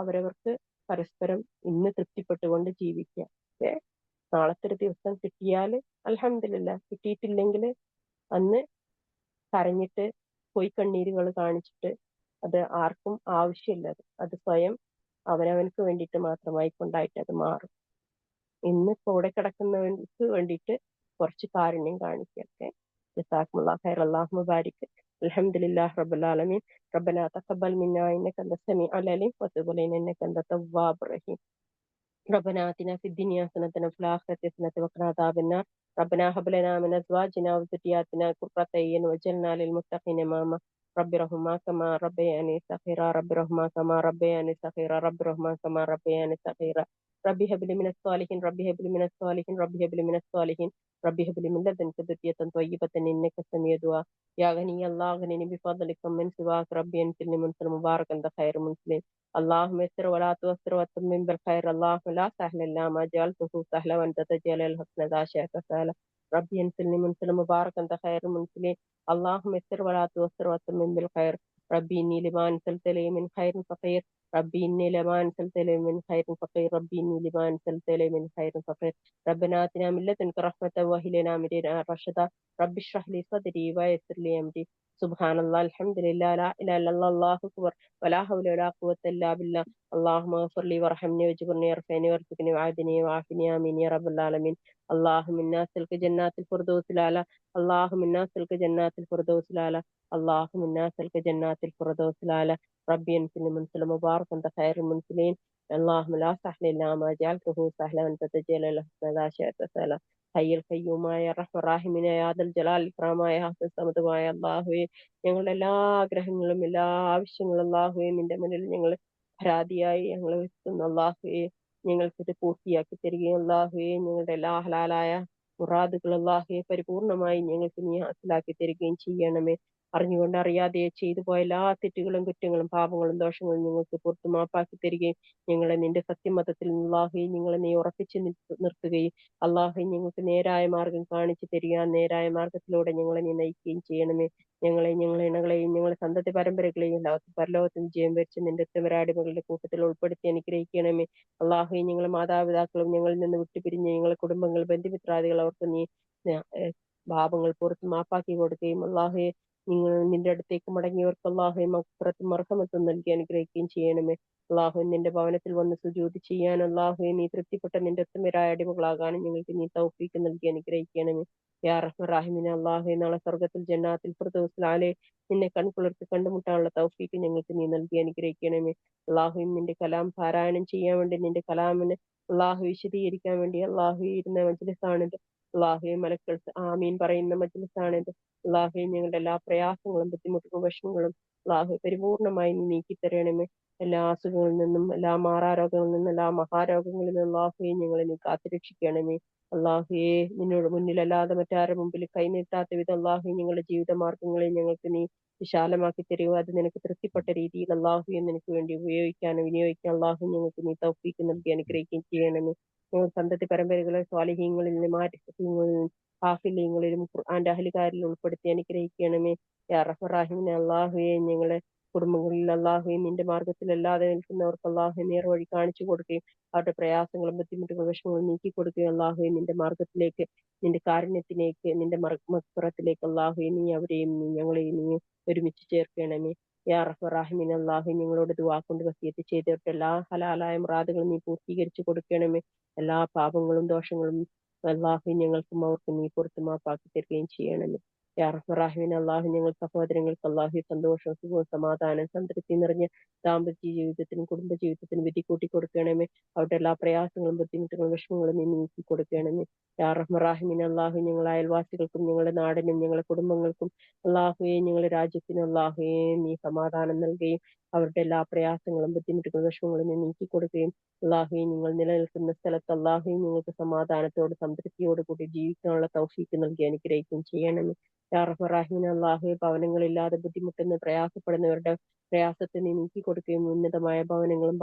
അവരവർക്ക് പരസ്പരം ഇന്ന് തൃപ്തിപ്പെട്ടുകൊണ്ട് ജീവിക്കുക. പക്ഷെ നാളത്തെ ഒരു ദിവസം കിട്ടിയാൽ അൽഹംദുലില്ലാഹ്, കിട്ടിയിട്ടില്ലെങ്കിൽ അന്ന് കരഞ്ഞിട്ട് പോയി കണ്ണീരുകൾ കാണിച്ചിട്ട് അത് ആർക്കും ആവശ്യമില്ല. അത് സ്വയം അവനവനക്ക് വേണ്ടിയിട്ട് മാത്രമായി കൊണ്ടായിട്ട് അത് മാറും. ഇന്ന് കൂടെ കിടക്കുന്നവർക്ക് വേണ്ടിയിട്ട് കുറച്ച് കാരുണ്യം കാണിക്കട്ടെ. ജസാക്കുമുല്ലാഹ് ഖൈർ. അല്ലാഹുമ്മ ബാരിക്. അൽഹംദുലില്ലാഹി റബ്ബിൽ ആലമീൻ. റബ്ബനാ തഖബ്ബൽ മിന്നാ ഇന്നക അൻത സമീഉൽ അലീം വതുബ് അലൈനാ ഇന്നക അൻത തവ്വാബുർ റഹീം. ربنا آتنا في الدنيا حسنة وفي الآخرة حسنة وقنا عذاب النار. ربنا هب لنا من أزواجنا وذرياتنا قرة أعين واجعلنا للمتقين إماما. رب ارحمهما كما ربياني صغيرا رب ارحمهما كما ربياني صغيرا رب ارحمهما كما ربياني صغيرا. ربي هب لي من الصالحين ربي هب لي من الصالحين ربي هب لي من الصالحين ربي هب لي من لدنك ذرية طيبة إنك سميع الدعاء. يا غني الله غنني بفضلك من سواك ربي انزلني منزل مبارك أنت خير منزل. اللهم يسر ولا تؤثر وتمم بالخير. اللهم لا سهل إلا ما جعلته سهلا وأنت تجعل الحسن إذا شئت سهلا. ربي انزلني منزل مبارك أنت خير منزلين. اللهم يسر ولا تؤثر وتمم بالخير. ربي إني لما أنزلت لي من خير فقير. ربي إني لما أنزلت لي من خير فقير. ربي إني لما أنزلت لي من خير فقير. ربنا آتنا من لدنك رحمة وهب لنا من لدنك رشدا. رب اشرح لي صدري ويسر لي أمري. سبحان الله الحمد لله لا إله إلا الله الله أكبر ولا حول ولا قوة إلا بالله. اللهم اغفر لي وارحمني واجبرني وارفعني وارزقني وعافني وعافني آمين يا رب العالمين. اللهم إنا نسألك جنات الفردوس الأعلى. اللهم إنا نسألك جنات الفردوس الأعلى. اللهم إنا نسألك جنات الفردوس الأعلى. ربي انزلني منزل مبارك أنت خير المنزلين. اللهم لا سهل إلا ما جعلته سهلا وأنت تجعل الحسن إذا شئت سهلا. ഹയ്യൽ ഖയ്യൂമായ റഹ്മറാഹിമിനായ ആദൽ ജലാൽ ഇക്രാമായ ഹസൻ സമതുമായ അള്ളാഹുവെ, ഞങ്ങളുടെ എല്ലാ ആഗ്രഹങ്ങളും എല്ലാ ആവശ്യങ്ങളും അള്ളാഹുവെ നിന്റെ മുന്നിൽ ഞങ്ങൾ പരാതിയായി ഞങ്ങൾ വെക്കുന്ന അള്ളാഹുവെ, ഞങ്ങൾക്കിത് പൂർത്തിയാക്കി തരികയും അള്ളാഹുവെ ഞങ്ങളുടെ എല്ലാ ഹലാലായ മുറാദുകൾ അള്ളാഹുവെ പരിപൂർണമായി ഞങ്ങൾക്ക് നീ ഹാസിലാക്കി തരികയും ചെയ്യണമേ. അറിഞ്ഞുകൊണ്ട് അറിയാതെ ചെയ്തു പോയ എല്ലാ തെറ്റുകളും കുറ്റങ്ങളും പാപങ്ങളും ദോഷങ്ങളും ഞങ്ങൾക്ക് പുറത്തു മാപ്പാക്കി തരികയും ഞങ്ങളെ നിന്റെ സത്യമതത്തിൽ അള്ളാഹുവെ ഞങ്ങളെ നീ ഉറപ്പിച്ച് നിർത്തുകയും അള്ളാഹു ഞങ്ങൾക്ക് നേരായ മാർഗം കാണിച്ചു തരിക. നേരായ മാർഗത്തിലൂടെ ഞങ്ങളെ നീ നയിക്കുകയും ചെയ്യണമേ. ഞങ്ങളെ ഇണകളെയും ഞങ്ങളെ സന്തതി പരമ്പരകളെയും പരലോകത്ത് വിജയം വരിച്ച് നിന്റെ ഉത്തമരാടിമകളുടെ കൂട്ടത്തിൽ ഉൾപ്പെടുത്തി അനുഗ്രഹിക്കണമേ. അള്ളാഹു ഞങ്ങളെ മാതാപിതാക്കളും ഞങ്ങളിൽ നിന്ന് വിട്ടുപിരിഞ്ഞ് ഞങ്ങളെ കുടുംബങ്ങൾ ബന്ധുമിത്രാദികൾ അവർക്ക് നീ പാപങ്ങൾ പുറത്ത് മാപ്പാക്കി കൊടുക്കുകയും അള്ളാഹുയെ നിങ്ങൾ നിന്റെ അടുത്തേക്ക് മടങ്ങിയവർക്ക് അള്ളാഹുയെ മക്ഫറത്തും മർഹമത്തും നൽകി അനുഗ്രഹിക്കുകയും ചെയ്യണമേ. അള്ളാഹു നിന്റെ ഭവനത്തിൽ വന്ന് സുജൂദ് ചെയ്യാൻ അള്ളാഹുയെ നീ തൃപ്തിപ്പെട്ട നിന്റെ ഉത്തമരായ അടിമകളാകാനും ഞങ്ങൾക്ക് നീ തൗഫീക്ക് നൽകി അനുഗ്രഹിക്കണമേ. യാ റഹ്മറാഹിമിനെ അള്ളാഹുയെ നാളെ സ്വർഗത്തിൽ ജന്നാത്തിൽ ഫിർദൗസിലെ നിന്നെ കൺകുളിർത്ത് കണ്ടുമുട്ടാനുള്ള തൗഫീക്ക് ഞങ്ങൾക്ക് നീ നൽകി അനുഗ്രഹിക്കണമേ. അള്ളാഹു നിന്റെ കലാം പാരായണം ചെയ്യാൻ വേണ്ടി നിന്റെ കലാമിനെ അള്ളാഹു വിശദീകരിക്കാൻ വേണ്ടി അള്ളാഹു ഇരുന്ന മജ്ലിസാണിത്. അള്ളാഹുയെ മലക്കൾ ആമീൻ പറയുന്ന മജ്ലിസാണിത്. അള്ളാഹുയെ ഞങ്ങളുടെ എല്ലാ പ്രയാസങ്ങളും ബുദ്ധിമുട്ടുകളും വിഷമങ്ങളും അള്ളാഹു പരിപൂർണമായി നീ നീക്കിത്തരണമേ. എല്ലാ അസുഖങ്ങളിൽ നിന്നും എല്ലാ മാറാരോഗങ്ങളിൽ നിന്നും എല്ലാ മഹാരോഗങ്ങളിൽ നിന്നും അള്ളാഹുയെ ഞങ്ങളെ നീ കാത്തുരക്ഷിക്കണമേ. അള്ളാഹുയെ നിന്നോട് മുന്നിലല്ലാതെ മറ്റാരുടെ മുമ്പിൽ കൈനീട്ടാത്ത വിധം അള്ളാഹു ഞങ്ങളുടെ ജീവിത മാർഗങ്ങളെ ഞങ്ങൾക്ക് നീ വിശാലമാക്കി തരുക. അത് നിനക്ക് തൃപ്തിപ്പെട്ട രീതിയിൽ അള്ളാഹുയെ നിനക്ക് വേണ്ടി ഉപയോഗിക്കാനും വിനിയോഗിക്കാൻ അള്ളാഹു ഞങ്ങൾക്ക് നീ തൗഫീക്ക് നൽകി അനുഗ്രഹിക്കുകയും ചെയ്യണമേ. ഞങ്ങൾ സന്തതി പരമ്പരകളെ സ്വാലിഹീങ്ങളിൽ നിന്നും ആരിഫീങ്ങളിലും ഹാഫിലീങ്ങളിലും ഖുർആന്റെ അഹ്ലുകാരിൽ ഉൾപ്പെടുത്തി അനുഗ്രഹിക്കണമേ. യാ റഹ്മറാഹിമിനെ അള്ളാഹുയെ ഞങ്ങളെ കുടുംബങ്ങളിൽ അള്ളാഹുയെ നിന്റെ മാർഗത്തിലല്ലാതെ നിൽക്കുന്നവർക്ക് അള്ളാഹു നേർവഴി കാണിച്ചു കൊടുക്കുകയും അവരുടെ പ്രയാസങ്ങളും ബുദ്ധിമുട്ടുകളും വിഷമങ്ങളും നീക്കി കൊടുക്കുകയും അള്ളാഹുയെ നിന്റെ മാർഗത്തിലേക്ക് നിന്റെ കാരുണ്യത്തിലേക്ക് നിന്റെ മക്ഫറത്തിലേക്ക് അള്ളാഹുയെ നീ അവരെയും നീ ഞങ്ങളെയും നീ ഒരുമിച്ച് ചേർക്കണമേ. യാ റഹ്മറാഹിമിൻ അള്ളാഹു ഞങ്ങളോട് ദുആ കൊണ്ട് വസിയത്ത് ചെയ്തിട്ട് എല്ലാ ഹലാലായ മുറാദുകളും നീ പൂർത്തീകരിച്ചു കൊടുക്കണമേ. എല്ലാ പാപങ്ങളും ദോഷങ്ങളും അള്ളാഹു ഞങ്ങൾക്കും അവർക്കും നീ പുറത്തു മാപ്പാക്കി തരികയും ചെയ്യണമേ. യാ റഹ്മറാഹിമിൻ അള്ളാഹു ഞങ്ങൾ സഹോദരങ്ങൾക്ക് അള്ളാഹു സന്തോഷം സുഖവും സമാധാനം സംതൃപ്തി നിറഞ്ഞ ദാമ്പത്യ ജീവിതത്തിനും കുടുംബ ജീവിതത്തിനും വിധി കൂട്ടി കൊടുക്കണമേ. അവരുടെ എല്ലാ പ്രയാസങ്ങളും ബുദ്ധിമുട്ടുകളും വിഷമങ്ങളും നീ നീക്കി കൊടുക്കണമേ. യാ റഹ്മറാഹിമിൻ അള്ളാഹു ഞങ്ങളെ അയൽവാസികൾക്കും ഞങ്ങളുടെ നാടിനും ഞങ്ങളുടെ കുടുംബങ്ങൾക്കും അള്ളാഹുയെ ഞങ്ങളുടെ രാജ്യത്തിനും അള്ളാഹുയെ നീ സമാധാനം നൽകുകയും അവരുടെ എല്ലാ പ്രയാസങ്ങളും ബുദ്ധിമുട്ടുകളും വിഷമങ്ങളും നീ നീക്കി കൊടുക്കുകയും അള്ളാഹുയെ നിങ്ങൾ നിലനിൽക്കുന്ന സ്ഥലത്ത് അള്ളാഹുയെ നിങ്ങൾക്ക് സമാധാനത്തോട് സംതൃപ്തിയോട് കൂടി ജീവിക്കാനുള്ള തൗഫീക്ക് നൽകി അനുഗ്രഹിക്കുകയും ചെയ്യണമേ. യാ റഹ്മറാഹിമിൻ അള്ളാഹുയെ ഭവനങ്ങളില്ലാതെ ബുദ്ധിമുട്ടുന്ന പ്രയാസപ്പെടുന്നവരുടെ പ്രയാസത്തെ നീ നീക്കി കൊടുക്കുകയും ഉന്നതമായ ഭവനങ്ങളും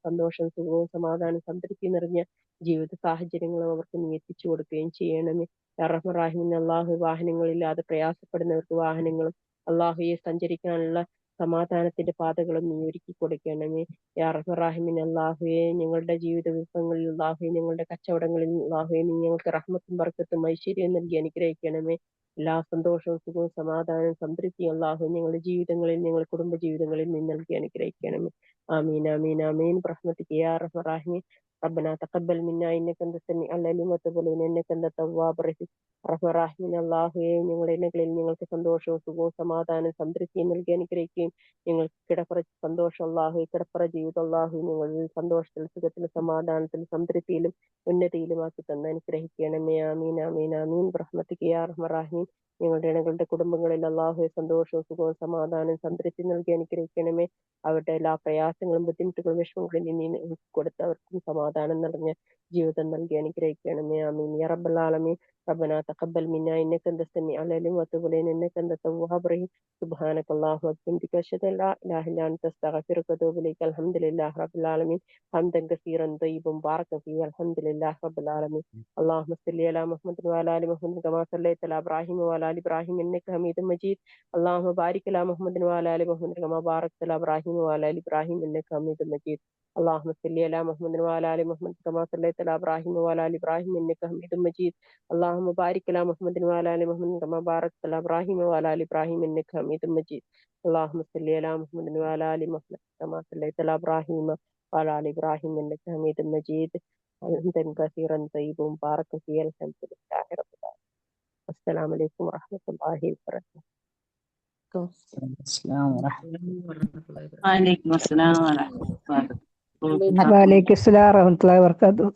സന്തോഷം സുഖവും സമാധാനം സംതൃപ്തി നിറഞ്ഞ ജീവിത സാഹചര്യങ്ങളും അവർക്ക് നീ എത്തിച്ചു കൊടുക്കുകയും ചെയ്യണമേ. യാ റഹ്മറാഹിമിൻ അള്ളാഹു വാഹനങ്ങളില്ലാതെ പ്രയാസപ്പെടുന്നവർക്ക് വാഹനങ്ങളും അള്ളാഹുയെ സഞ്ചരിക്കാനുള്ള സമാധാനത്തിന്റെ പാതകളും നീ ഒരുക്കി കൊടുക്കണമേ. യാ റഹ്മറാഹിമിൻ അള്ളാഹുയെ ഞങ്ങളുടെ ജീവിത വിഭവങ്ങളിൽ അള്ളാഹുയെ ഞങ്ങളുടെ കച്ചവടങ്ങളിൽ അള്ളാഹുയെ നീ ഞങ്ങൾക്ക് റഹ്മത്തും ബർക്കത്തും ഐശ്വര്യവും നൽകി അനുഗ്രഹിക്കണമേ. എല്ലാ സന്തോഷവും സുഖവും സമാധാനവും സംതൃപ്തിയും അള്ളാഹു ഞങ്ങളുടെ ജീവിതങ്ങളിൽ ഞങ്ങളുടെ കുടുംബ ജീവിതങ്ങളിൽ നീ നൽകി അനുഗ്രഹിക്കണമേ. ആമീൻ ആമീൻ ആമീൻ. റഹ്മത്തിക്ക് യാ റഹ്മറാഹിമീൻ. ربنا تقبل منا إنك أنت السميع العليم وتب علينا إنك أنت التواب الرحيم റഹ്മാൻ അല്ലാഹുവേ, ഞങ്ങളുടെ ഇണകളിൽ ഞങ്ങൾക്ക് സന്തോഷവും സുഖവും സമാധാനവും സംതൃപ്തിയും നൽകി അനുഗ്രഹിക്കുകയും ഞങ്ങൾക്ക് കിടപ്പറ സന്തോഷം അല്ലാഹു, കിടപ്പറ ജീവിതം അല്ലാഹു ഞങ്ങളിൽ സന്തോഷത്തിലും സുഖത്തിലും സമാധാനത്തിലും സംതൃപ്തിയിലും ഉന്നതിയിലുമാക്കി തന്ന് അനുഗ്രഹിക്കണമേ. ആമീൻ ആമീൻ ആമീൻ റഹ്മത്തിക്ക് യാ റഹ്മാൻ റഹീം. ഞങ്ങളുടെ ഇണകളുടെ കുടുംബങ്ങളിൽ അല്ലാഹുവേ സന്തോഷവും സുഖവും സമാധാനവും സംതൃപ്തി നൽകി അനുഗ്രഹിക്കണമേ. അവരുടെ എല്ലാ പ്രയാസങ്ങളും ബുദ്ധിമുട്ടുകളും വിഷമങ്ങളും നീ കൊടുത്ത് അവർക്കും സമാധാനം നിറഞ്ഞ ജീവിതം നൽകി അനുഗ്രഹിക്കണമേ. ആമീൻ യാ റബ്ബൽ ആലമീൻ. ربنا تقبل منا إنك أنت السميع العليم وتب علينا إنك أنت التواب الرحيم سبحانك اللهم وبحمدك أشهد أن لا إله إلا أنت أستغفرك وأتوب إليك. الحمد لله رب العالمين حمدا كثيرا طيبا مباركا فيه. الحمد لله رب العالمين. اللهم صل على محمد وعلى آل محمد كما صليت على إبراهيم وعلى آل إبراهيم إنك حميد مجيد. اللهم بارك على محمد وعلى آل محمد كما باركت على إبراهيم وعلى آل إبراهيم إنك حميد مجيد. اللهم صل على محمد وعلى آل محمد كما صليت على إبراهيم وعلى آل إبراهيم إنك حميد مجيد. اللهم بارك على محمد وعلى آل محمد كما باركت على إبراهيم وعلى آل إبراهيم إنك حميد مجيد. اللهم صل على محمد وعلى آل محمد كما صليت على إبراهيم وعلى آل إبراهيم إنك حميد مجيد. حمدا كثيرا طيبا مباركا فيه. الحمد لله رب العالمين. السلام عليكم ورحمة الله وبركاته. السلام ورحمة وعليكم السلام ورحمة الله وبركاته. وعليكم السلام ورحمة الله وبركاته.